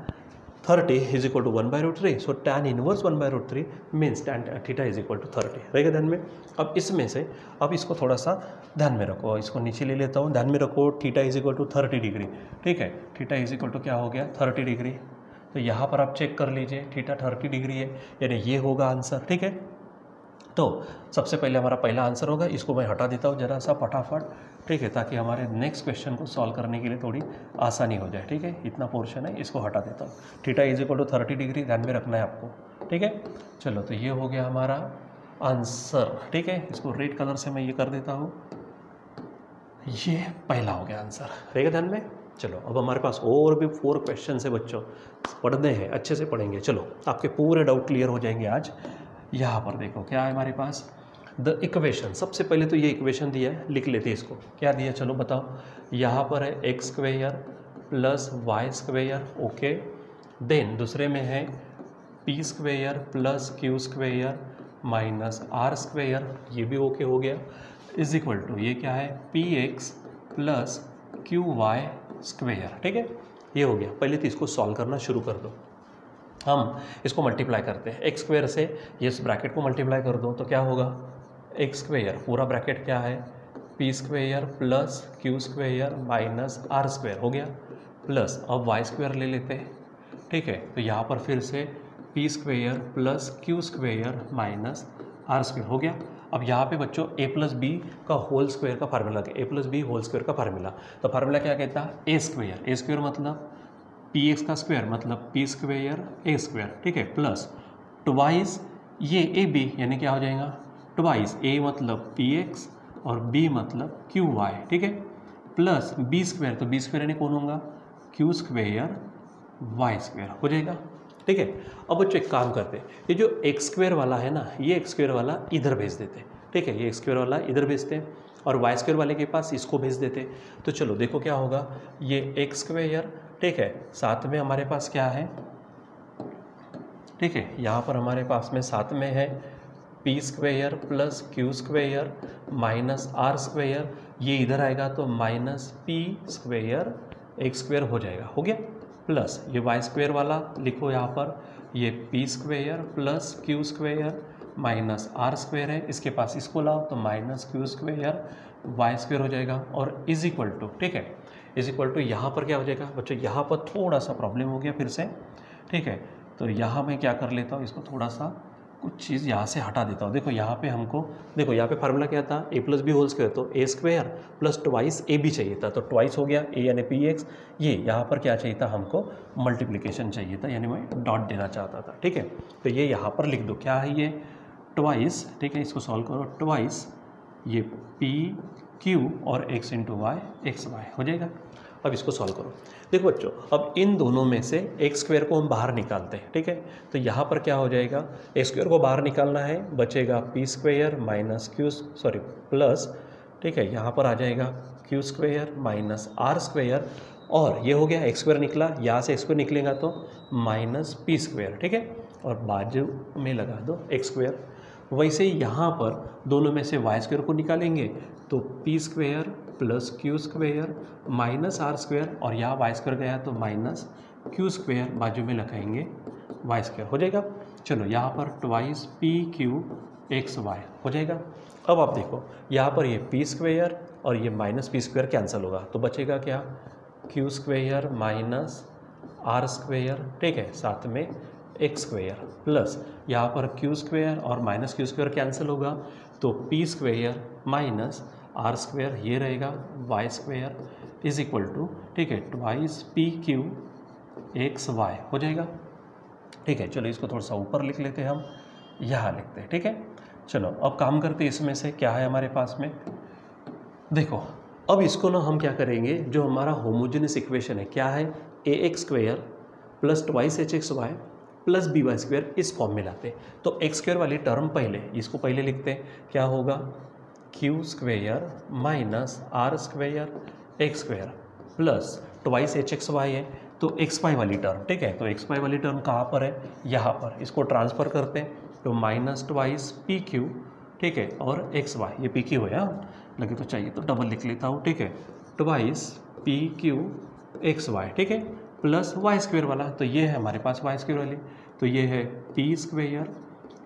30 is equal to 1/√3, so tan inverse 1/√3 means tan theta is equal to 30 रहेगा ध्यान में। अब इसमें से अब इसको थोड़ा सा ध्यान में रखो, इसको नीचे ले लेता हूँ, ध्यान में रखो theta is equal to 30 degree. ठीक है, थीटा इज इक्वल टू क्या हो गया, 30 डिग्री। तो यहाँ पर आप चेक कर लीजिए, थीटा 30 डिग्री है, यानी ये होगा आंसर। ठीक है, तो सबसे पहले हमारा पहला आंसर होगा, इसको मैं हटा देता हूँ जरा सा फटाफट। ठीक है, ताकि हमारे नेक्स्ट क्वेश्चन को सॉल्व करने के लिए थोड़ी आसानी हो जाए। ठीक है, इतना पोर्शन है, इसको हटा देता हूँ। Theta is equal to 30 degree ध्यान में रखना है आपको। ठीक है, चलो तो ये हो गया हमारा आंसर। ठीक है, इसको रेड कलर से मैं ये कर देता हूँ, ये पहला हो गया आंसर रहेगा ध्यान में। चलो अब हमारे पास और भी 4 क्वेश्चन है बच्चों, पढ़ने हैं, अच्छे से पढ़ेंगे। चलो आपके पूरे डाउट क्लियर हो जाएंगे आज। यहाँ पर देखो क्या है हमारे पास, द इक्वेशन, सबसे पहले तो ये इक्वेशन दिया है, लिख लेते हैं इसको, क्या दिया चलो बताओ। यहाँ पर है x square plus Y square, okay. Then दूसरे में है p square plus q square minus r square, ये भी ओके हो गया, इज इक्वल टू ये क्या है, px प्लस qy स्क्वेयर। ठीक है, ये हो गया। पहले तो इसको सॉल्व करना शुरू कर दो, हम इसको मल्टीप्लाई करते हैं, एक्स स्क्वेयर से ये इस ब्रैकेट को मल्टीप्लाई कर दो तो क्या होगा, एक्स स्क्वेयर पूरा ब्रैकेट क्या है, P square plus Q square minus are square हो गया, प्लस अब वाई स्क्वेयर ले लेते हैं। ठीक है, तो यहाँ पर फिर से P square plus Q square minus are square हो गया। अब यहाँ पे बच्चों a प्लस बी का होल स्क्वायर का formula, a plus B whole square का फार्मूला, तो फार्मूला क्या कहता है, ए स्क्वायर मतलब पी एक्स का स्क्वायर मतलब पी स्क्वेयर ए स्क्वायर। ठीक है, प्लस ट्वाइस ये ए बी, यानी क्या हो जाएगा, ट्वाइस ए मतलब पी एक्स और बी मतलब क्यू वाई। ठीक है, प्लस बी स्क्वायर, तो बी स्क्वायर यानी कौन होगा, क्यू स्क्वेयर वाई स्क्वायर हो जाएगा। ठीक है, अब बच्चों एक काम करते हैं, ये जो एक्स स्क्वायर वाला है ना, ये एक्स स्क्वायर वाला इधर भेज देते हैं। ठीक है, ये एक्स स्क्वायर वाला इधर भेजते हैं और वाई स्क्वायर वाले के पास इसको भेज देते हैं। तो चलो देखो क्या होगा, ये एक्स स्क्वायर, ठीक है, साथ में हमारे पास क्या है, ठीक है, यहाँ पर हमारे पास में साथ में है P square plus Q square minus are square, ये इधर आएगा तो minus P square X square हो जाएगा, हो गया। प्लस ये वाई स्क्वेयर वाला लिखो यहाँ पर, ये p square plus Q square minus are square है, इसके पास इसको लाओ तो minus q square y square हो जाएगा, और इज इक्वल टू, ठीक है, इज इक्वल टू यहाँ पर क्या हो जाएगा बच्चों, यहाँ पर थोड़ा सा प्रॉब्लम हो गया फिर से। ठीक है, तो यहाँ मैं क्या कर लेता हूँ, इसको थोड़ा सा कुछ चीज़ यहाँ से हटा देता हूँ। देखो यहाँ पे हमको, देखो यहाँ पे फार्मूला क्या था, A plus B whole square, तो A square plus twice A B चाहिए था, तो ट्वाइस हो गया, ए यानी पी एक्स, ये यहाँ पर क्या चाहिए था हमको, मल्टीप्लिकेशन चाहिए था, यानी मैं डॉट देना चाहता था। ठीक है, तो ये यहाँ पर लिख दो, क्या है ये, ट्वाइस। ठीक है, इसको सॉल्व करो, ट्वाइस ये पी क्यू और x into y x y हो जाएगा। अब इसको सॉल्व करो, देखो बच्चों, अब इन दोनों में से एक्स स्क्वायर को हम बाहर निकालते हैं। ठीक है, तो यहाँ पर क्या हो जाएगा, एक्स स्क्वायर को बाहर निकालना है, बचेगा p square minus q plus, ठीक है, यहाँ पर आ जाएगा q square minus r square, और ये हो गया एक्स स्क्वायर निकला, यहाँ से एक्स स्क्वायर निकलेगा तो माइनस पी स्क्वायर। ठीक है, और बाजू में लगा दो एक्स स्क्वायर। वैसे यहाँ पर दोनों में से वाई स्क्वायर को निकालेंगे तो p square plus q square minus r square, और यहाँ वाई स्क्वायर गया तो माइनस क्यू स्क्वायर, बाजू में लगाएंगे वाई स्क्वायर हो जाएगा। चलो यहाँ पर twice p q x y हो जाएगा। अब आप देखो यहाँ पर ये पी स्क्वायर और ये माइनस पी स्क्वायर कैंसिल होगा, तो बचेगा क्या, q square minus r square, ठीक है, साथ में एक्स स्क्वायर, प्लस यहाँ पर क्यू स्क्वायर और माइनस क्यू स्क्वायर कैंसिल होगा, तो p square minus r square ये रहेगा, y square is equal to, ठीक है, twice p q x y हो जाएगा। ठीक है। चलो इसको थोड़ा सा ऊपर लिख लेते हैं, हम यहाँ लिखते हैं, ठीक है। चलो अब काम करते हैं, इसमें से क्या है हमारे पास में, देखो अब इसको ना हम क्या करेंगे, जो हमारा होमोजेनियस इक्वेशन है क्या है, ax² plus twice hxy plus by² इस फॉर्म में लाते हैं। तो x² वाली टर्म पहले, इसको पहले लिखते हैं, क्या होगा q² minus r² x² plus twice hxy है तो xy वाली टर्म, ठीक है। तो xy वाली टर्म कहाँ पर है, यहाँ पर, इसको ट्रांसफ़र करते हैं तो माइनस ट्वाइस pq, ठीक है, और xy, ये pq है, हाँ लगे तो चाहिए तो डबल लिख लेता हूँ, ठीक है, ट्वाइस pq xy, ठीक है, प्लस y² वाला, तो ये है हमारे पास y² वाली, तो ये है p²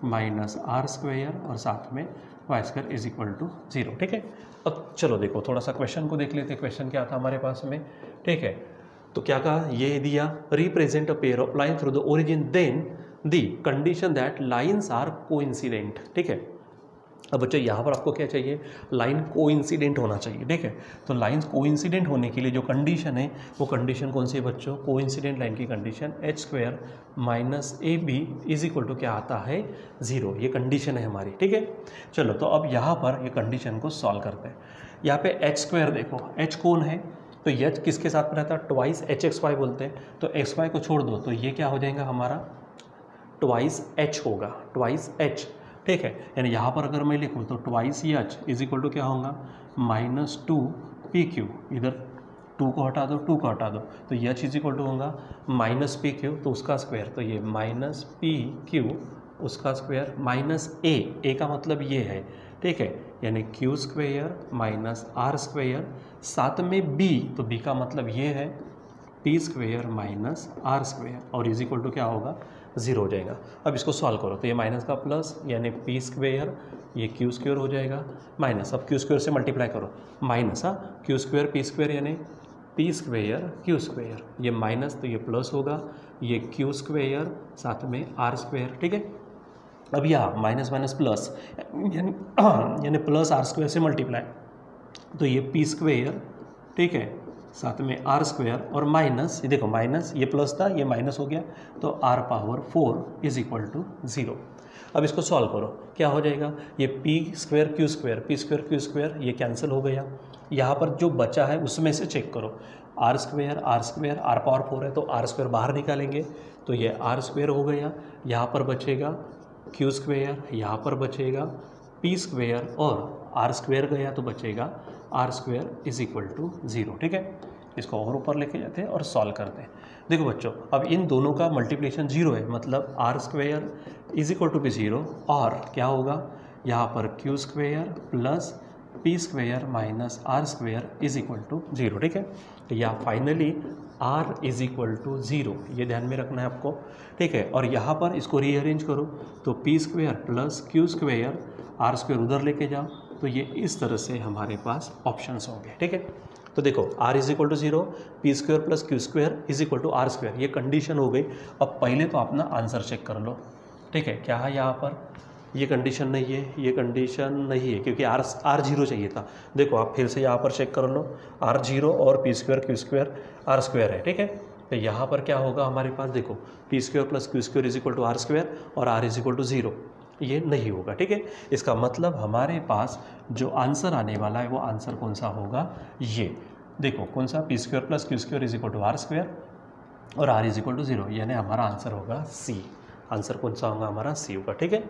माइनस r² और साथ में y² इज इक्वल टू 0, ठीक है। अब चलो देखो थोड़ा सा क्वेश्चन को देख लेते हैं, क्वेश्चन क्या था हमारे पास में, ठीक है। तो क्या कहा, ये दिया represent a pair of line through the origin then the condition that lines are coincident, ठीक है। अब बच्चों यहाँ पर आपको क्या चाहिए, लाइन कोइंसिडेंट होना चाहिए, ठीक है। तो लाइन्स कोइंसिडेंट होने के लिए जो कंडीशन है वो कंडीशन कौन सी है बच्चों, कोइंसिडेंट लाइन की condition h² minus AB is equal to क्या आता है 0, ये कंडीशन है हमारी, ठीक है। चलो तो अब यहाँ पर ये कंडीशन को सॉल्व करते हैं। यहाँ पे h² देखो, h कौन है, तो h किसके साथ में रहता है, ट्वाइस hxy बोलते हैं, तो xy को छोड़ दो तो ये क्या हो जाएगा हमारा ट्वाइस h होगा, ट्वाइस h, ठीक है। यानी यहाँ पर अगर मैं लिखूँ तो twice h is equal to क्या होगा माइनस 2pq, इधर 2 को हटा दो, 2 को हटा दो, तो h इज इक्वल टू होगा माइनस pq, तो उसका स्क्वायर, तो ये माइनस pq उसका स्क्वायर माइनस a का मतलब ये है, ठीक है, यानी q² माइनस r², साथ में b, तो b का मतलब ये है p² माइनस r² और इज इक्वल टू क्या होगा 0 हो जाएगा। अब इसको सॉल्व करो तो ये माइनस का प्लस यानी p², ये q² हो जाएगा माइनस, अब q² से मल्टीप्लाई करो, माइनस q² p² यानी p² q², ये माइनस तो ये प्लस होगा, ये q² साथ में r², ठीक है। अब यहाँ माइनस माइनस प्लस यानी प्लस r² से मल्टीप्लाई, तो ये p², ठीक है, साथ में r² और माइनस, ये देखो माइनस, ये प्लस था, ये माइनस हो गया, तो r⁴ इज इक्वल टू 0। अब इसको सॉल्व करो, क्या हो जाएगा, ये p² q² ये कैंसिल हो गया, यहाँ पर जो बचा है उसमें से चेक करो, r² r⁴ है तो r² बाहर निकालेंगे तो ये r² हो गया, यहाँ पर बचेगा q², यहाँ पर बचेगा p² और r² गया तो बचेगा r² इज इक्वल टू 0, ठीक है। इसको और ऊपर लेके जाते हैं और सॉल्व करते हैं। देखो बच्चों अब इन दोनों का मल्टीप्लिकेशन 0 है, मतलब r² इज इक्वल टू भी 0 और क्या होगा यहाँ पर q² plus p² minus r² is equal to 0, ठीक है। तो यहाँ finally r is equal to 0, ये ध्यान में रखना है आपको, ठीक है। और यहाँ पर इसको रीअरेंज करो तो p² प्लस q², r² उधर लेके जाओ तो ये इस तरह से हमारे पास ऑप्शंस होंगे, ठीक है। तो देखो r is equal to 0, p² plus q² is equal to r², ये कंडीशन हो गई। अब पहले तो अपना आंसर चेक कर लो, ठीक है, क्या है यहाँ पर, ये कंडीशन नहीं है, ये कंडीशन नहीं है क्योंकि r0 चाहिए था। देखो आप फिर से यहाँ पर चेक कर लो, r0 और p² q² r² है, ठीक है। तो यहाँ पर क्या होगा हमारे पास, देखो p² plus q² is equal to r² और r इज इक्वल टू 0, ये नहीं होगा, ठीक है। इसका मतलब हमारे पास जो आंसर आने वाला है वो आंसर कौन सा होगा, ये देखो कौन सा, p² plus q² is equal to r² और r इज इक्वल टू 0, यानी हमारा आंसर होगा C। आंसर कौन सा होगा हमारा, C होगा, ठीक है।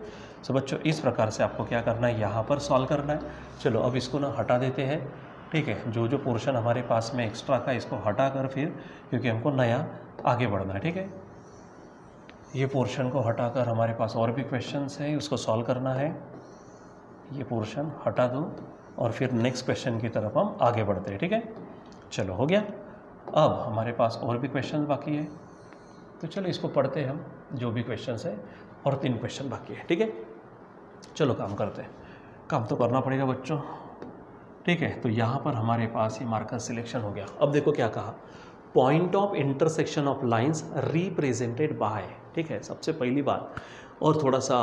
सो बच्चों इस प्रकार से आपको क्या करना है, यहाँ पर सॉल्व करना है। चलो अब इसको ना हटा देते हैं, ठीक है, जो जो पोर्शन हमारे पास में एक्स्ट्रा था इसको हटा कर फिर, क्योंकि हमको नया आगे बढ़ना है, ठीक है। ये पोर्शन को हटाकर हमारे पास और भी क्वेश्चंस हैं, उसको सॉल्व करना है। ये पोर्शन हटा दो और फिर नेक्स्ट क्वेश्चन की तरफ हम आगे बढ़ते हैं, ठीक है। चलो हो गया। अब हमारे पास और भी क्वेश्चन बाकी है, तो चलो इसको पढ़ते हैं हम, जो भी क्वेश्चंस है, और 3 क्वेश्चन बाकी है, ठीक है। चलो काम करते हैं, काम तो करना पड़ेगा बच्चों, ठीक है। तो यहाँ पर हमारे पास ये मार्कर सिलेक्शन हो गया। अब देखो क्या कहा, point of intersection of lines represented by, ठीक है, सबसे पहली बात। और थोड़ा सा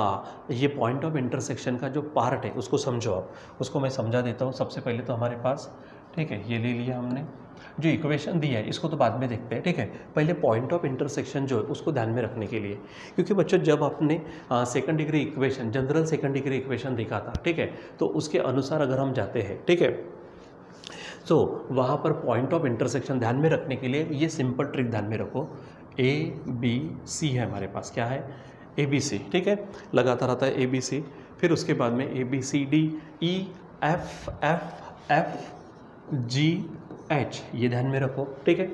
ये पॉइंट ऑफ इंटरसेक्शन का जो पार्ट है उसको समझो आप, उसको मैं समझा देता हूँ। सबसे पहले तो हमारे पास, ठीक है, ये ले लिया हमने, जो इक्वेशन दी है इसको तो बाद में देखते हैं, ठीक है। पहले पॉइंट ऑफ इंटरसेक्शन जो है उसको ध्यान में रखने के लिए, क्योंकि बच्चों जब आपने second degree equation, general second degree equation देखा था, ठीक है, तो उसके अनुसार अगर हम जाते हैं, ठीक है, तो वहाँ पर पॉइंट ऑफ इंटरसेक्शन ध्यान में रखने के लिए ये सिंपल ट्रिक ध्यान में रखो। ए बी सी है हमारे पास, क्या है, ए बी सी, ठीक है, लगाता रहता है ए बी सी, फिर उसके बाद में a b c d e f f f g h, ये ध्यान में रखो, ठीक है।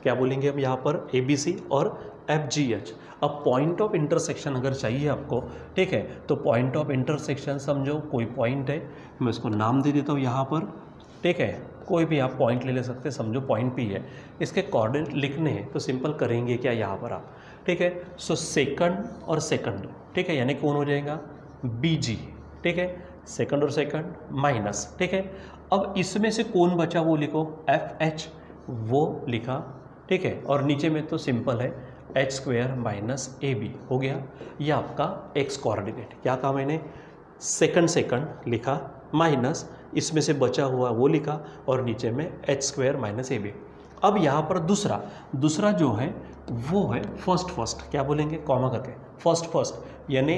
क्या बोलेंगे हम यहाँ पर, ए बी सी और एफ जी एच। अब पॉइंट ऑफ इंटरसेक्शन अगर चाहिए आपको, ठीक है, तो पॉइंट ऑफ इंटरसेक्शन समझो कोई पॉइंट है, मैं उसको नाम दे देता हूँ यहाँ पर, ठीक है, कोई भी आप पॉइंट ले सकते हैं, समझो पॉइंट पी है, इसके कोऑर्डिनेट लिखने हैं तो सिंपल करेंगे क्या यहाँ पर आप, ठीक है। सो सेकंड और सेकंड, ठीक है, यानी कौन हो जाएगा, बी जी, ठीक है, सेकंड और सेकंड माइनस, ठीक है। अब इसमें से कौन बचा वो लिखो, एफ एच, वो लिखा, ठीक है, और नीचे में तो सिंपल है एच स्क्वेयर माइनस ए बी हो गया, ये आपका एक्स कोऑर्डिनेट। क्या कहा मैंने, सेकंड सेकंड लिखा माइनस इसमें से बचा हुआ वो लिखा और नीचे में एच स्क्वेयर माइनस ए बी। अब यहाँ पर दूसरा जो है वो है फर्स्ट, क्या बोलेंगे, कॉमा करके फर्स्ट यानी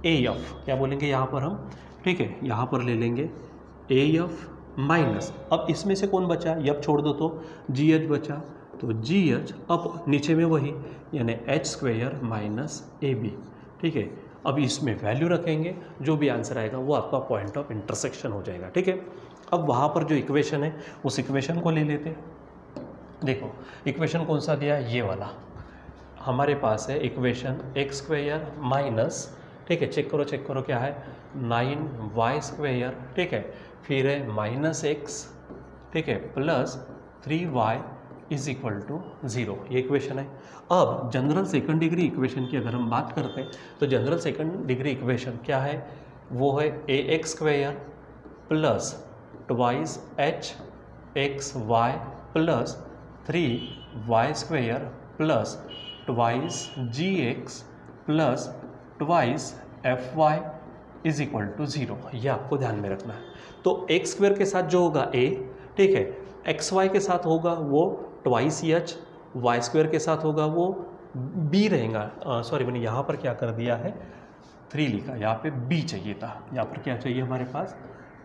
ए एफ, क्या बोलेंगे यहाँ पर हम, ठीक है, यहाँ पर ले लेंगे ए एफ माइनस, अब इसमें से कौन बचा, एफ छोड़ दो तो जी एच बचा, तो जी एच, अब नीचे में वही यानी एच स्क्वेयर माइनस ए बी, ठीक है। अब इसमें वैल्यू रखेंगे, जो भी आंसर आएगा वो आपका पॉइंट ऑफ इंटरसेक्शन हो जाएगा, ठीक है। अब वहाँ पर जो इक्वेशन है उस इक्वेशन को ले लेते, देखो इक्वेशन कौन सा दिया है, ये वाला हमारे पास है इक्वेशन एक्स स्क्वेयर माइनस, ठीक है, चेक करो क्या है, 9y स्क्वेयर, ठीक है, फिर है माइनस एक्स, ठीक है, plus 3y is equal to 0, ये इक्वेशन है। अब जनरल सेकंड डिग्री इक्वेशन की अगर हम बात करते हैं तो जनरल सेकंड डिग्री इक्वेशन क्या है, वो है A X square plus twice H X Y plus 3y square plus twice ji x plus twice F Y is equal to 0, ये आपको ध्यान में रखना है। तो एक्स स्क्वेयर के साथ जो होगा ए, ठीक है, एक्स वाई के साथ होगा वो ट्वाइस एच, वाई स्क्वेयर के साथ होगा वो बी रहेगा, सॉरी मैंने यहाँ पर क्या कर दिया है 3 लिखा, यहाँ पे बी चाहिए था, यहाँ पर क्या चाहिए हमारे पास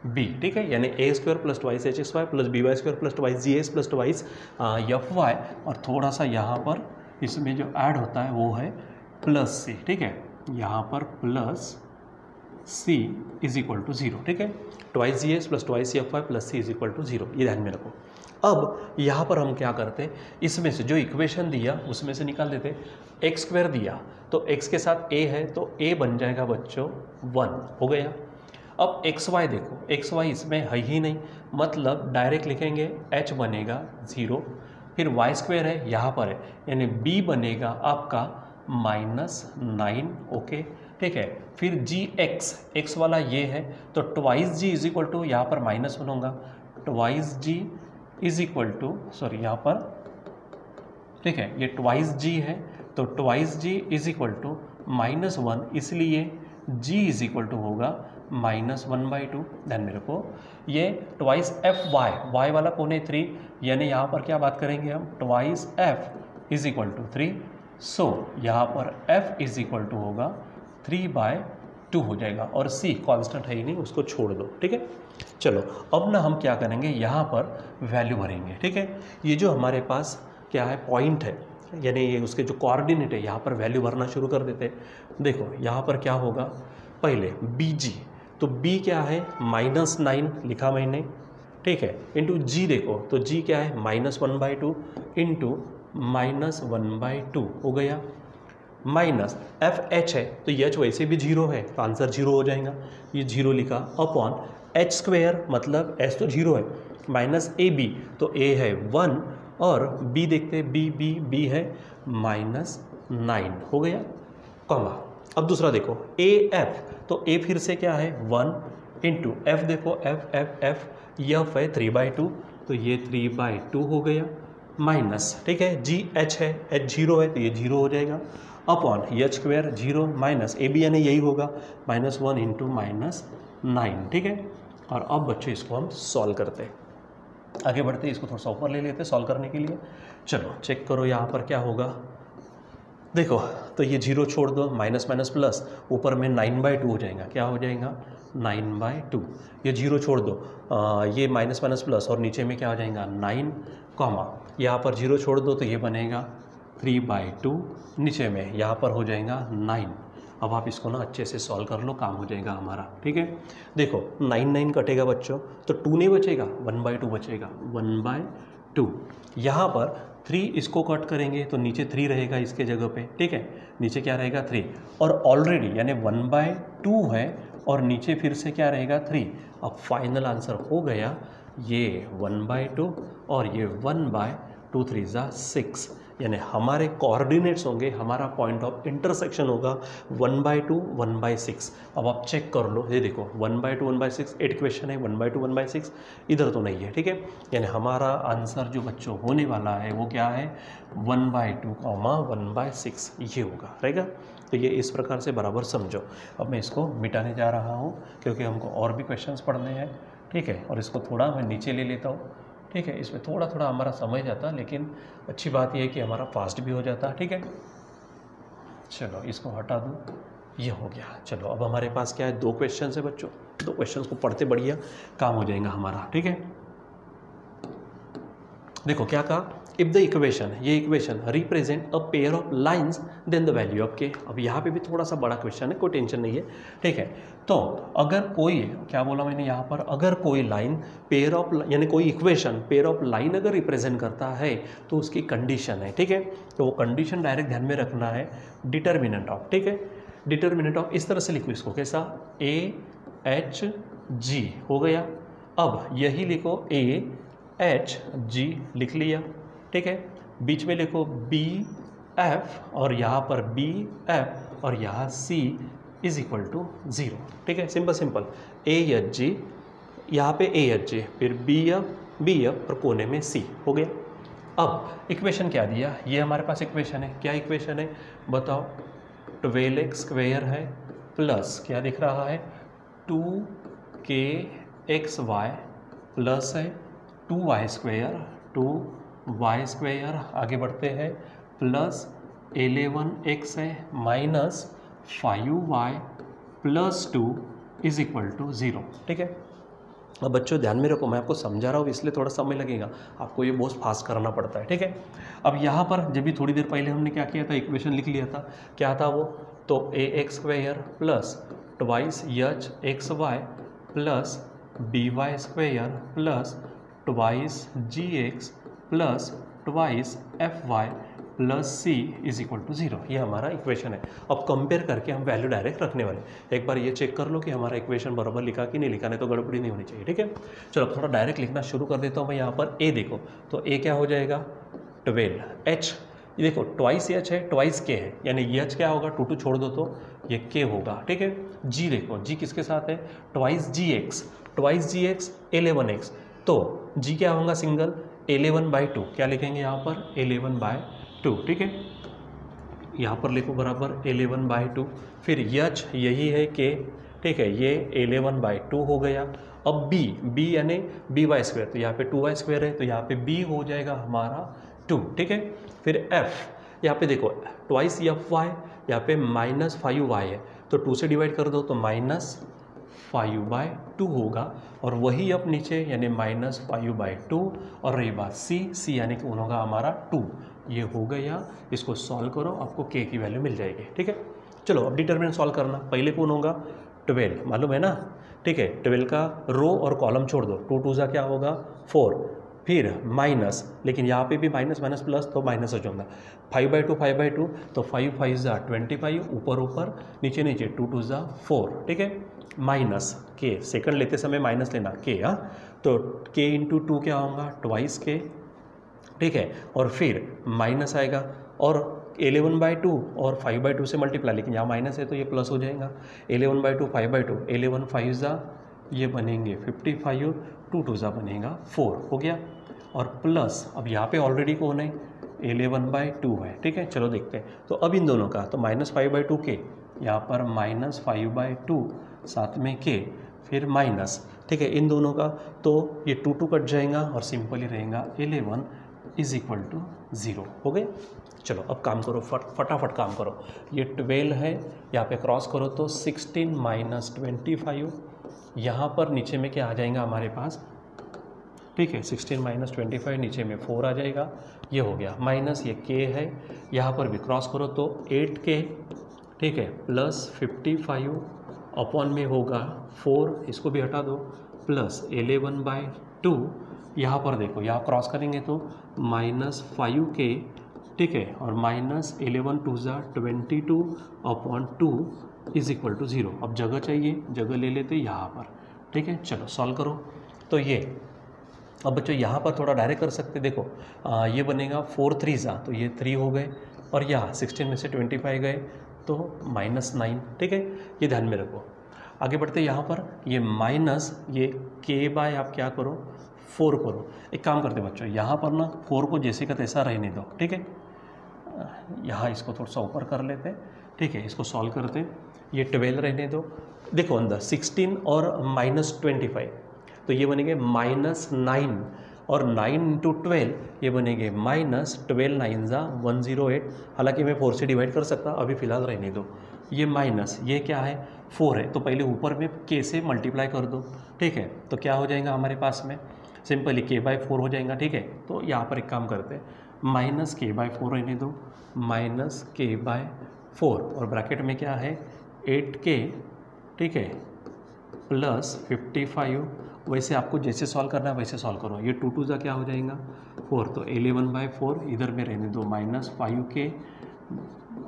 बी, ठीक है, यानी A square plus twice H X Y plus B Y square plus twice ji x plus twice F Y, और थोड़ा सा यहाँ पर इसमें जो ऐड होता है वो है प्लस सी, ठीक है, यहाँ पर plus c is equal to 0, ठीक है, twice ji x plus twice F y plus c is equal to 0, ये ध्यान में रखो। अब यहाँ पर हम क्या करते हैं, इसमें से जो इक्वेशन दिया उसमें से निकाल देते, एक्स स्क्वायर दिया तो एक्स के साथ ए है तो ए बन जाएगा बच्चों 1 हो गया। अब एक्स वाई देखो, एक्स वाई इसमें है ही नहीं, मतलब डायरेक्ट लिखेंगे एच बनेगा 0, फिर वाई स्क्वायर है यहाँ पर है, यानी बी बनेगा आपका -9, ओके, ठीक है, फिर जी एक्स वाला ये है तो twice g is equal to, यहाँ पर -1 होगा, twice g is equal to, sorry यहाँ पर, ठीक है, ये ट्वाइस जी है तो twice g is equal to -1, इसलिए जी इज इक्वल टू होगा -1/2, ध्यान में रखो। ये ट्वाइस एफ वाई वाला कौन है 3, यानी यहाँ पर क्या बात करेंगे हम, twice f is equal to 3, so यहाँ पर एफ इज इक्वल टू होगा 3/2 हो जाएगा, और सी कांस्टेंट है ही नहीं, उसको छोड़ दो, ठीक है। चलो अब ना हम क्या करेंगे, यहाँ पर वैल्यू भरेंगे, ठीक है। ये जो हमारे पास क्या है पॉइंट है, यानी ये उसके जो कोऑर्डिनेट है, यहाँ पर वैल्यू भरना शुरू कर देते हैं। देखो यहाँ पर क्या होगा, पहले बी जी, तो बी क्या है -9 लिखा मैंने, ठीक है, इंटू जी देखो तो जी क्या है -1/2 इंटू -1/2 हो गया, माइनस एफ एच है तो एच वैसे भी 0 है तो आंसर 0 हो जाएगा, ये 0 लिखा, अपॉन एच स्क्वेयर मतलब एच तो 0 है, माइनस ए बी तो ए है 1 और बी देखते हैं बी है -9 हो गया, कॉमा। अब दूसरा देखो ए एफ, तो ए फिर से क्या है 1 इंटू एफ देखो एफ एफ है 3/2 तो ये 3/2 हो गया, माइनस, ठीक है, जी एच है, एच 0 है तो ये 0 हो जाएगा, अपॉन एच स्क्वेयर 0 माइनस ए बी यानी यही होगा -1 इंटू -9, ठीक है। और अब बच्चों इसको हम सॉल्व करते हैं, आगे बढ़ते इसको थोड़ा सा ऊपर ले लेते सॉल्व करने के लिए। चलो चेक करो यहाँ पर क्या होगा। देखो तो ये 0 छोड़ दो, माइनस माइनस प्लस, ऊपर में 9/2 हो जाएगा। क्या हो जाएगा? 9/2। ये 0 छोड़ दो, ये माइनस माइनस प्लस, और नीचे में क्या हो जाएगा? 9 कॉमा, यहाँ पर 0 छोड़ दो तो ये बनेगा 3/2, नीचे में यहाँ पर हो जाएगा 9। अब आप इसको ना अच्छे से सॉल्व कर लो, काम हो जाएगा हमारा। ठीक है, देखो 9 कटेगा बच्चों तो 2 नहीं बचेगा, 1/2 बचेगा, 1/2। यहाँ पर 3 इसको कट करेंगे तो नीचे 3 रहेगा इसके जगह पे। ठीक है, नीचे क्या रहेगा? 3, और ऑलरेडी यानी 1/2 है और नीचे फिर से क्या रहेगा? 3। अब फाइनल आंसर हो गया ये 1/2 और ये 1/2, 3 × 6, यानी हमारे कोऑर्डिनेट्स होंगे, हमारा पॉइंट ऑफ इंटरसेक्शन होगा 1/2, 1/6। अब आप चेक कर लो, ये देखो 1/2, 1/6 8 क्वेश्चन है, 1/2, 1/6 इधर तो नहीं है। ठीक है, यानी हमारा आंसर जो बच्चों होने वाला है वो क्या है? 1/2, 1/6 ये होगा, रहेगा। तो ये इस प्रकार से बराबर समझो। अब मैं इसको मिटाने जा रहा हूँ क्योंकि हमको और भी क्वेश्चंस पढ़ने हैं। ठीक है, और इसको थोड़ा मैं नीचे ले लेता हूँ। ठीक है, इसमें थोड़ा थोड़ा हमारा समय जाता, लेकिन अच्छी बात यह है कि हमारा फास्ट भी हो जाता। ठीक है, चलो इसको हटा दूँ, ये हो गया। चलो अब हमारे पास क्या है? 2 क्वेश्चन है बच्चों, 2 क्वेश्चन को पढ़ते बढ़िया काम हो जाएगा हमारा। ठीक है, देखो क्या कहा? इफ द इक्वेशन, ये equation represent a pair of lines then the value of k. अब यहाँ पे भी थोड़ा सा बड़ा क्वेश्चन है, कोई टेंशन नहीं है। ठीक है, तो अगर कोई, क्या बोला मैंने यहाँ पर? अगर कोई लाइन पेयर ऑफ, यानी कोई इक्वेशन पेयर ऑफ लाइन अगर रिप्रेजेंट करता है तो उसकी कंडीशन है। ठीक है, तो वो कंडीशन डायरेक्ट ध्यान में रखना है, डिटर्मिनेंट ऑफ। ठीक है, डिटर्मिनेंट ऑफ इस तरह से लिखो इसको, कैसा? AHG हो गया। अब यही लिखो AHG लिख लिया। ठीक है, बीच में लिखो BF और यहाँ पर BF और यहाँ C = 0। ठीक है, सिंपल सिंपल, AHG यहाँ पे AHG, फिर BF और कोने में C हो गया। अब इक्वेशन क्या दिया? ये हमारे पास इक्वेशन है। क्या इक्वेशन है बताओ? 12x² है प्लस क्या दिख रहा है? 2kxy प्लस है 2y², आगे बढ़ते हैं, प्लस 11x है माइनस 5y + 2 = 0। ठीक है, अब बच्चों ध्यान में रखो, मैं आपको समझा रहा हूँ इसलिए थोड़ा समय लगेगा, आपको ये बहुत फास्ट करना पड़ता है। ठीक है, अब यहाँ पर जब भी थोड़ी देर पहले हमने क्या किया था? इक्वेशन लिख लिया था। क्या था वो? तो ax² plus 2hxy plus by² plus 2gx plus 2fy plus c = 0, ये हमारा इक्वेशन है। अब कंपेयर करके हम वैल्यू डायरेक्ट रखने वाले। एक बार ये चेक कर लो कि हमारा इक्वेशन बराबर लिखा कि नहीं लिखा, नहीं तो गड़बड़ी नहीं होनी चाहिए। ठीक है, चलो थोड़ा डायरेक्ट लिखना शुरू कर देता हूँ मैं। यहाँ पर a देखो, तो a क्या हो जाएगा? 12, h ये देखो 2h है, 2k है, यानी ये h क्या होगा? 2 छोड़ दो तो ये k होगा। ठीक है, g देखो, g किसके साथ है? 2gx, 11x, तो g क्या होगा? सिंगल 11/2, क्या लिखेंगे यहाँ पर? 11/2। ठीक है, यहाँ पर लिखो बराबर 11/2, फिर h यही है k। ठीक है, ये 11/2 हो गया। अब b यानी by², तो यहाँ पे 2y² है, तो यहाँ पे b हो जाएगा हमारा 2। ठीक है, फिर f, यहाँ पे देखो 2fy, यहाँ पे -5y है, तो 2 से डिवाइड कर दो तो -5/2 होगा, और वही अब नीचे यानी -5/2, और रही बात c यानी कि होगा हमारा 2, ये हो गया। इसको सॉल्व करो, आपको k की वैल्यू मिल जाएगी। ठीक है, चलो अब डिटरमिनेंट सॉल्व करना। पहले कौन होगा? 12 मालूम है ना। ठीक है, 12 का रो और कॉलम छोड़ दो, 2 2 क्या होगा? 4, फिर माइनस, लेकिन यहाँ पे भी माइनस माइनस प्लस तो माइनस हो जाएगा। 5/2 तो 5 5 = 25, ऊपर ऊपर नीचे नीचे 2 2 = 4। ठीक है, माइनस के, सेकंड लेते समय माइनस लेना के, हाँ, तो k × 2 क्या होगा? 2k। ठीक है, और फिर माइनस आएगा, और 11/2 और 5/2 से मल्टीप्लाई, लेकिन यहाँ माइनस है तो ये प्लस हो जाएगा। 11/2 5/2, 11 5 ये बनेंगे 55, 2 2 बनेगा 4 हो गया, और प्लस अब यहाँ पे ऑलरेडी कौन है? 11/2 है। ठीक है, चलो देखते हैं। तो अब इन दोनों का तो -5/2 के, यहाँ पर -5/2 साथ में के, फिर माइनस, ठीक है, इन दोनों का, तो ये 2 कट जाएगा और सिंपली रहेगा 11 इज इक्वल टू 0 हो गए। चलो अब काम करो, फटाफट काम करो। ये 12 है, यहाँ पे क्रॉस करो तो 16 माइनस 25, यहाँ पर नीचे में क्या आ जाएगा हमारे पास, ठीक है, 16 माइनस 25 नीचे में 4 आ जाएगा, ये हो गया माइनस ये k है, यहाँ पर भी क्रॉस करो तो 8k, ठीक है, प्लस 55 अपॉन में होगा 4, इसको भी हटा दो, प्लस 11/2, यहाँ पर देखो यहाँ क्रॉस करेंगे तो माइनस 5k, ठीक है, और minus 11 2 22 upon 2 is equal to 0। अब जगह चाहिए, जगह ले लेते यहाँ पर, ठीक है। चलो सॉल्व करो। तो ये अब बच्चों यहाँ पर थोड़ा डायरेक्ट कर सकते, देखो ये बनेगा 4 3 तो ये 3 हो गए, और यहाँ 16 में से 25 गए तो -9, ठीक है, ये ध्यान में रखो। आगे बढ़ते यहाँ पर ये माइनस ये k बाय आप क्या करो 4 करो। एक काम करते बच्चों, यहाँ पर ना 4 को जैसे का तैसा रहने दो, ठीक है, यहाँ इसको थोड़ा सा ऊपर कर लेते हैं, ठीक है, इसको सॉल्व करते हैं, ये 12 रहने दो, देखो अंदर 16 और -25 तो ये बनेंगे -9, और 9 इंटू 12 ये बनेंगे -12 9 108, हालांकि मैं 4 से डिवाइड कर सकता, अभी फ़िलहाल रहने दो। ये माइनस ये क्या है 4 है, तो पहले ऊपर में k से मल्टीप्लाई कर दो, ठीक है, तो क्या हो जाएगा हमारे पास में सिंपली k/4 हो जाएगा, ठीक है। तो यहाँ पर एक काम करते हैं, माइनस k/4 रहने दो, माइनस k/4, और ब्रैकेट में क्या है 8k, ठीक है, प्लस 55, वैसे आपको जैसे सॉल्व करना है वैसे सॉल्व करो। ये 2 2 क्या हो जाएगा 4, तो 11/4 इधर में रहने दो, -5k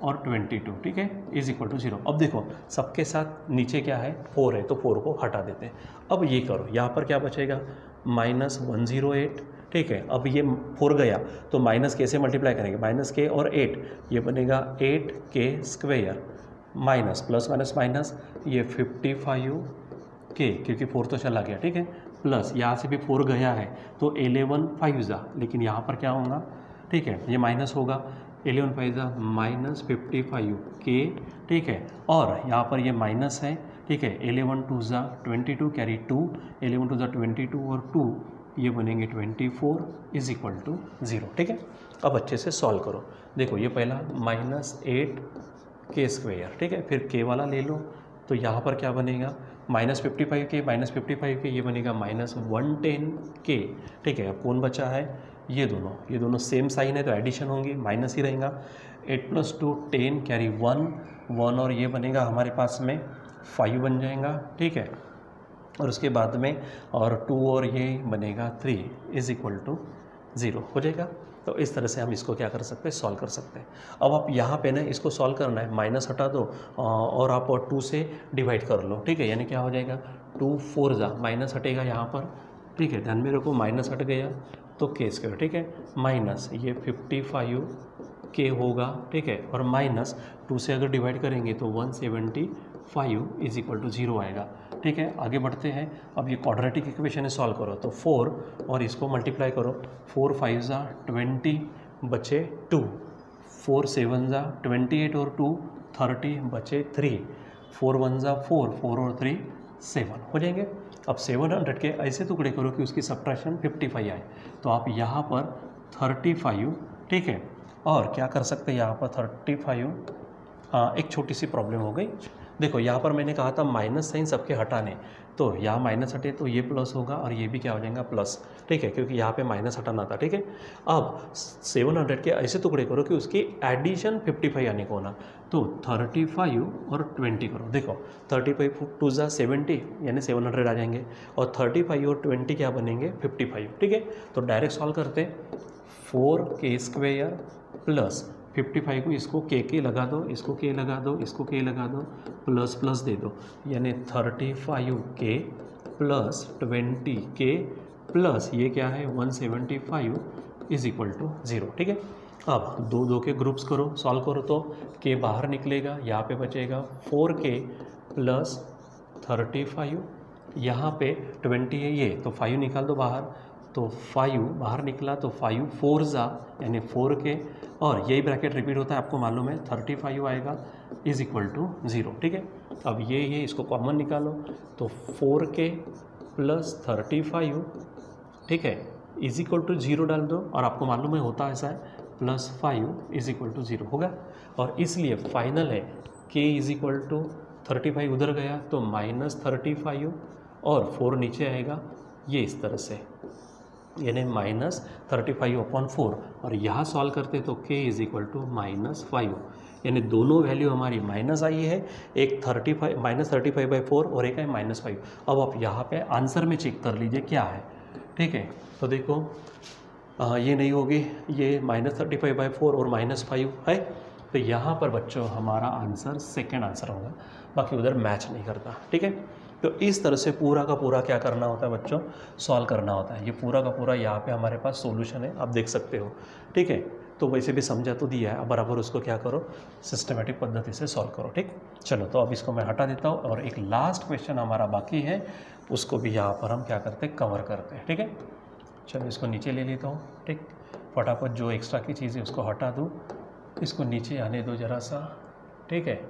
और 22, ठीक है, इज इक्वल टू 0। अब देखो सबके साथ नीचे क्या है 4 है, तो 4 को हटा देते हैं। अब ये करो, यहाँ पर क्या बचेगा -108, ठीक है, अब ये 4 गया तो माइनस k से मल्टीप्लाई करेंगे, -k और 8 ये बनेगा 8k² minus plus minus minus ये 55k, क्योंकि 4 तो चला गया, ठीक है, प्लस यहाँ से भी 4 गया है तो 11 5 लेकिन यहाँ पर क्या होगा, ठीक है, ये माइनस होगा, 11 5 -55k, ठीक है, और यहाँ पर ये माइनस है, ठीक है, 11 2 22 कैरी 2, 11 2 22 और 2 ये बनेंगे 24 इज इक्वल टू 0, ठीक है। अब अच्छे से सॉल्व करो, देखो ये पहला -8k², ठीक है, फिर k वाला ले लो, तो यहाँ पर क्या बनेगा -55k ये बनेगा -110k, ठीक है। अब कौन बचा है, ये दोनों सेम साइन है तो एडिशन होंगे, माइनस ही रहेगा, 8 + 2 10 कैरी 1 और ये बनेगा हमारे पास में 5 बन जाएगा, ठीक है, और उसके बाद में और 2 और ये बनेगा 3 इज इक्वल टू 0 हो जाएगा। तो इस तरह से हम इसको क्या कर सकते हैं, सॉल्व कर सकते हैं। अब आप यहाँ पे ना इसको सॉल्व करना है, माइनस हटा दो और आप 2 से डिवाइड कर लो, ठीक है, यानी क्या हो जाएगा 2 4 माइनस हटेगा यहाँ पर, ठीक है, ध्यान में रखो, माइनस हट गया तो k², ठीक है, माइनस ये 55k होगा, ठीक है, और माइनस 2 से अगर डिवाइड करेंगे तो 175 इज इक्वल टू 0 आएगा, ठीक है। आगे बढ़ते हैं, अब ये क्वाड्रेटिक इक्वेशन है, सॉल्व करो तो 4 और इसको मल्टीप्लाई करो, 4 5 20 बचे 2, 4 7 28 और 2 30 बचे 3, 4 1 4, 4 और 3 7 हो जाएंगे। अब 700 के ऐसे टुकड़े करो कि उसकी सब्ट्रैक्शन 55 आए, तो आप यहाँ पर 35, ठीक है, और क्या कर सकते हैं यहाँ पर 35, एक छोटी सी प्रॉब्लम हो गई, देखो यहाँ पर मैंने कहा था माइनस साइन सबके हटाने, तो यहाँ माइनस हटे तो ये प्लस होगा और ये भी क्या हो जाएगा प्लस, ठीक है, क्योंकि यहाँ पे माइनस हटाना था, ठीक है। अब 700 के ऐसे टुकड़े करो कि उसकी एडिशन 55 आने को होना, तो 35 और 20 करो, देखो 35 2 70 यानी 700 आ जाएंगे, और 35 और 20 क्या बनेंगे 55, ठीक है। तो डायरेक्ट सॉल्व करते 4k² प्लस 55 को इसको k लगा दो, इसको k लगा दो, इसको k लगा दो, प्लस प्लस दे दो, यानी 35k प्लस 20k प्लस ये क्या है 175 इज इक्वल टू 0, ठीक है। अब 2 2 के ग्रुप्स करो, सॉल्व करो तो k बाहर निकलेगा, यहाँ पे बचेगा 4k प्लस 35, यहाँ पे 20 है ये, तो 5 निकाल दो बाहर, तो 5 बाहर निकला तो 5 4 जा यानी 4k, और यही ब्रैकेट रिपीट होता है आपको मालूम है, 35 आएगा इज इक्वल टू 0। ठीक है, अब ये इसको कॉमन निकालो तो 4k प्लस 35, ठीक है, इज इक्वल टू 0 डाल दो, और आपको मालूम है होता ऐसा है, प्लस 5 इज इक्वल टू 0 होगा। और इसलिए फाइनल है k इज इक्वल टू 35 उधर गया तो -35 और 4 नीचे आएगा, ये इस तरह से, यानी -35/4, और यहाँ सॉल्व करते तो k इज इक्वल टू -5, यानी दोनों वैल्यू हमारी माइनस आई है, एक -35/4 और एक है -5। अब आप यहाँ पे आंसर में चेक कर लीजिए क्या है। ठीक है, तो देखो ये नहीं होगी, ये -35/4 और -5 है, तो यहाँ पर बच्चों हमारा आंसर सेकेंड आंसर होगा, बाकी उधर मैच नहीं करता। ठीक है, तो इस तरह से पूरा का पूरा क्या करना होता है बच्चों, सॉल्व करना होता है। ये पूरा का पूरा यहाँ पे हमारे पास सॉल्यूशन है, आप देख सकते हो। ठीक है, तो वैसे भी समझा तो दिया है, अब बराबर उसको क्या करो, सिस्टमेटिक पद्धति से सॉल्व करो। ठीक, चलो तो अब इसको मैं हटा देता हूँ, और एक लास्ट क्वेश्चन हमारा बाकी है, उसको भी यहाँ पर हम क्या करते हैं, कवर करते हैं। ठीक है, चलो इसको नीचे ले लेता हूँ। ठीक, फटाफट जो एक्स्ट्रा की चीज़ है उसको हटा दूँ, इसको नीचे आने दो ज़रा सा। ठीक है,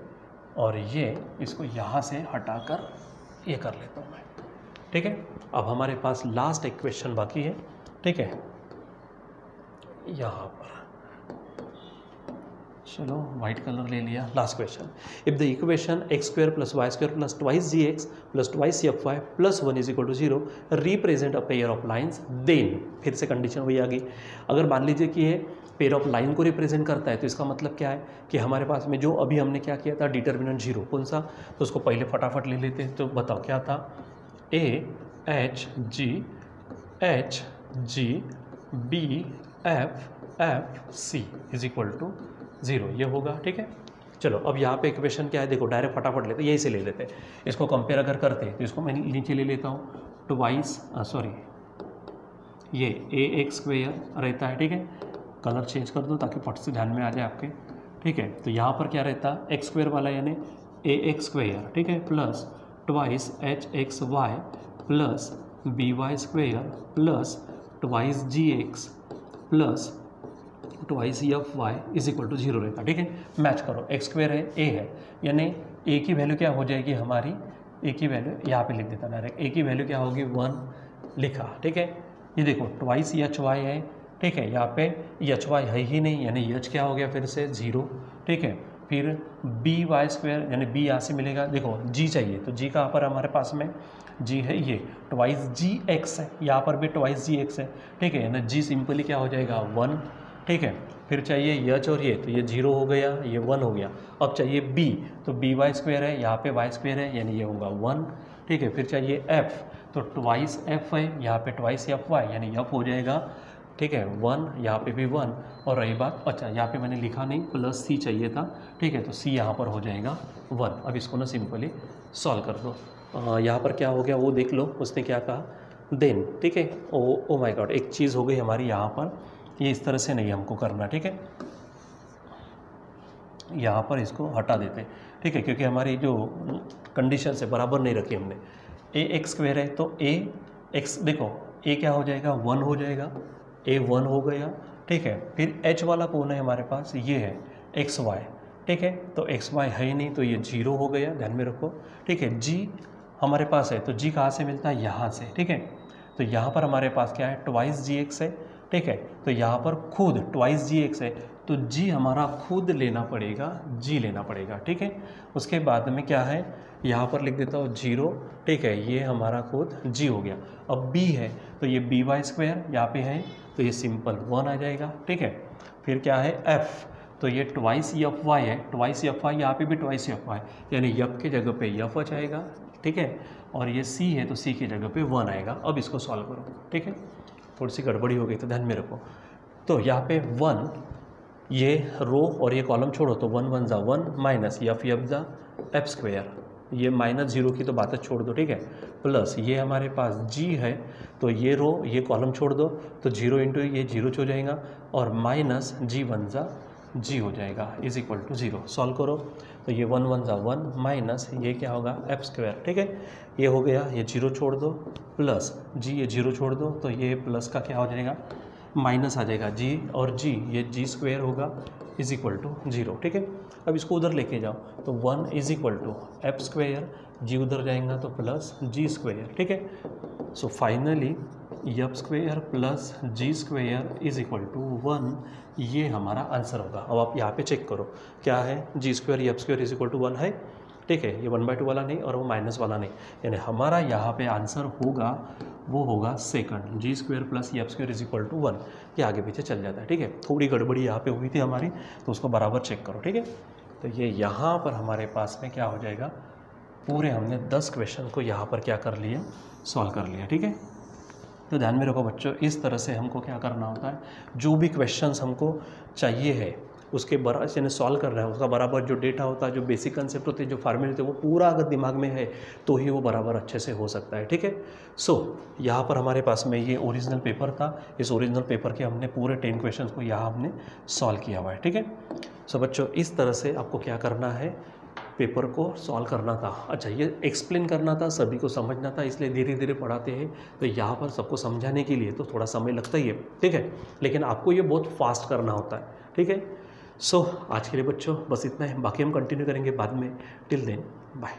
और ये इसको यहाँ से हटा कर ये कर लेता हूँ मैं। ठीक है, अब हमारे पास लास्ट एक क्वेश्चन बाकी है। ठीक है, यहाँ पर चलो वाइट कलर ले लिया, last question. If the equation x² + y² + 2gx + 2fyy + 1 is equal to 0 represent a pair of lines, then, फिर से कंडीशन वही आ गई। अगर मान लीजिए कि ये पेयर ऑफ लाइन को रिप्रेजेंट करता है, तो इसका मतलब क्या है कि हमारे पास में जो अभी हमने क्या किया था, डिटर्मिनेंट 0 कौन सा, तो उसको पहले फटाफट ले लेते हैं। तो बताओ क्या था, H G B F C is equal to 0, ये होगा। ठीक है, चलो अब यहाँ पे इक्वेशन क्या है, देखो डायरेक्ट फटाफट लेते, यही से ले लेते हैं। इसको कंपेयर अगर करते हैं तो इसको मैं नीचे ले लेता हूँ, ये ax² रहता है। ठीक है, कलर चेंज कर दो ताकि फट से ध्यान में आ जाए आपके। ठीक है, तो यहाँ पर क्या रहता है, x² वाला यानी ax², ठीक है, plus 2hxy plus by² plus 2gx plus 2fyy is equal to 0 रहता है। ठीक है, मैच करो, x² है, a है, यानी a की वैल्यू क्या हो जाएगी हमारी, a की वैल्यू यहाँ पे लिख देता डायरेक्ट, a की वैल्यू क्या होगी 1 लिखा। ठीक है, ये देखो 2hy है। ठीक है, यहाँ पे hy है ही नहीं, यानी h क्या हो गया फिर से 0। ठीक है, फिर by² यानी b यहाँ से मिलेगा, देखो g चाहिए तो g कहाँ पर हमारे पास में, g है ये 2gx है, यहाँ पर भी 2gx है। ठीक है, यानी g सिंपली क्या हो जाएगा 1। ठीक है, फिर चाहिए h और ये, तो ये 0 हो गया, ये 1 हो गया। अब चाहिए b, तो by² है, यहाँ पे y² है, यानी ये होगा 1। ठीक है, फिर चाहिए f, तो 2f है, यहाँ पे 2fy यानी f हो जाएगा। ठीक है, 1, यहाँ पे भी 1, और रही बात, अच्छा यहाँ पे मैंने लिखा नहीं, प्लस c चाहिए था। ठीक है, तो c यहाँ पर हो जाएगा 1। अब इसको ना सिंपली सॉल्व कर दो। यहाँ पर क्या हो गया वो देख लो, उसने क्या कहा, देन। ठीक है, ओ माय गॉड, एक चीज़ हो गई हमारी यहाँ पर, ये इस तरह से नहीं हमको करना। ठीक है, यहाँ पर इसको हटा देते हैं। ठीक है, क्योंकि हमारी जो कंडीशन से बराबर नहीं रखी हमने, ax² है तो ax, देखो a क्या हो जाएगा 1 हो जाएगा, a 1 हो गया। ठीक है, फिर h वाला कौन है हमारे पास, ये है xy। ठीक है, तो xy है ही नहीं, तो ये 0 हो गया, ध्यान में रखो। ठीक है, g हमारे पास है, तो g कहाँ से मिलता है, यहाँ से। ठीक है, तो यहाँ पर हमारे पास क्या है, 2gx है। ठीक है, तो यहाँ पर खुद 2gx है, तो g हमारा खुद लेना पड़ेगा, g लेना पड़ेगा। ठीक है, उसके बाद में क्या है, यहाँ पर लिख देता हूँ 0। ठीक है, ये हमारा खुद g हो गया। अब b है, तो ये by² यहाँ पे है, तो ये सिंपल 1 आ जाएगा। ठीक है, फिर क्या है f, तो ये 2fyy है, 2fyy यहाँ पे भी 2fyy, यानी f की जगह पे f आ जाएगा। ठीक है, और ये c है, तो c की जगह पे 1 आएगा। अब इसको सॉल्व करो। ठीक है, थोड़ी सी गड़बड़ी हो गई तो ध्यान में रखो। तो यहाँ पे 1, ये रो और ये कॉलम छोड़ो, तो 1 1 जा 1 माइनस f जा f², ये -0 की तो बात छोड़ दो। ठीक है, प्लस ये हमारे पास g है, तो ये रो ये कॉलम छोड़ दो, तो 0 इंटू ये 0 हो जाएगा, और माइनस g 1 जा जी हो जाएगा इज इक्वल टू 0। सॉल्व करो तो ये 1 1 = 1 माइनस ये क्या होगा एफ स्क्वायर, ठीक है, ये हो गया, ये 0 छोड़ दो, प्लस जी, ये 0 छोड़ दो तो ये प्लस का क्या हो जाएगा, माइनस आ जाएगा, जी और जी, ये जी स्क्वायर होगा इज इक्वल टू 0, ठीक है। अब इसको उधर लेके जाओ तो 1 is equal to F square, G उधर जाएगा तो प्लस जी स्क्वायर, ठीक है। So finally F square plus G square is equal to 1, ये हमारा आंसर होगा। अब आप यहाँ पे चेक करो क्या है, G square F square is equal to 1 है, ठीक है, ये 1/2 वाला नहीं और वो माइनस वाला नहीं, यानी हमारा यहाँ पे आंसर होगा वो होगा second, g square plus f square is equal to 1। ये आगे पीछे चल जाता है, ठीक है। थोड़ी गड़बड़ी यहाँ पे हुई थी हमारी, तो उसको बराबर चेक करो, ठीक है। तो ये यहाँ पर हमारे पास में क्या हो जाएगा, पूरे हमने 10 क्वेश्चन को यहाँ पर क्या कर लिया, सॉल्व कर लिया, ठीक है। तो ध्यान में रखो बच्चों, इस तरह से हमको क्या करना होता है, जो भी क्वेश्चंस हमको चाहिए है उसके बराबर यानी सॉल्व कर रहे हैं, उसका बराबर जो डेटा होता है, जो बेसिक कंसेप्ट होते हैं, जो फार्मूले होते हैं, वो पूरा अगर दिमाग में है तो ही वो बराबर अच्छे से हो सकता है, ठीक है। सो यहाँ पर हमारे पास में ये ओरिजिनल पेपर था, इस ओरिजिनल पेपर के हमने पूरे 10 क्वेश्चन को यहाँ हमने सॉल्व किया हुआ है, ठीक है। सो बच्चों इस तरह से आपको क्या करना है, पेपर को सॉल्व करना था। अच्छा, ये एक्सप्लेन करना था, सभी को समझना था, इसलिए धीरे धीरे पढ़ाते हैं। तो यहाँ पर सबको समझाने के लिए तो थोड़ा समय लगता ही है, ठीक है, लेकिन आपको ये बहुत फास्ट करना होता है, ठीक है। सो आज के लिए बच्चों बस इतना है, बाकी हम कंटिन्यू करेंगे बाद में। Till then bye.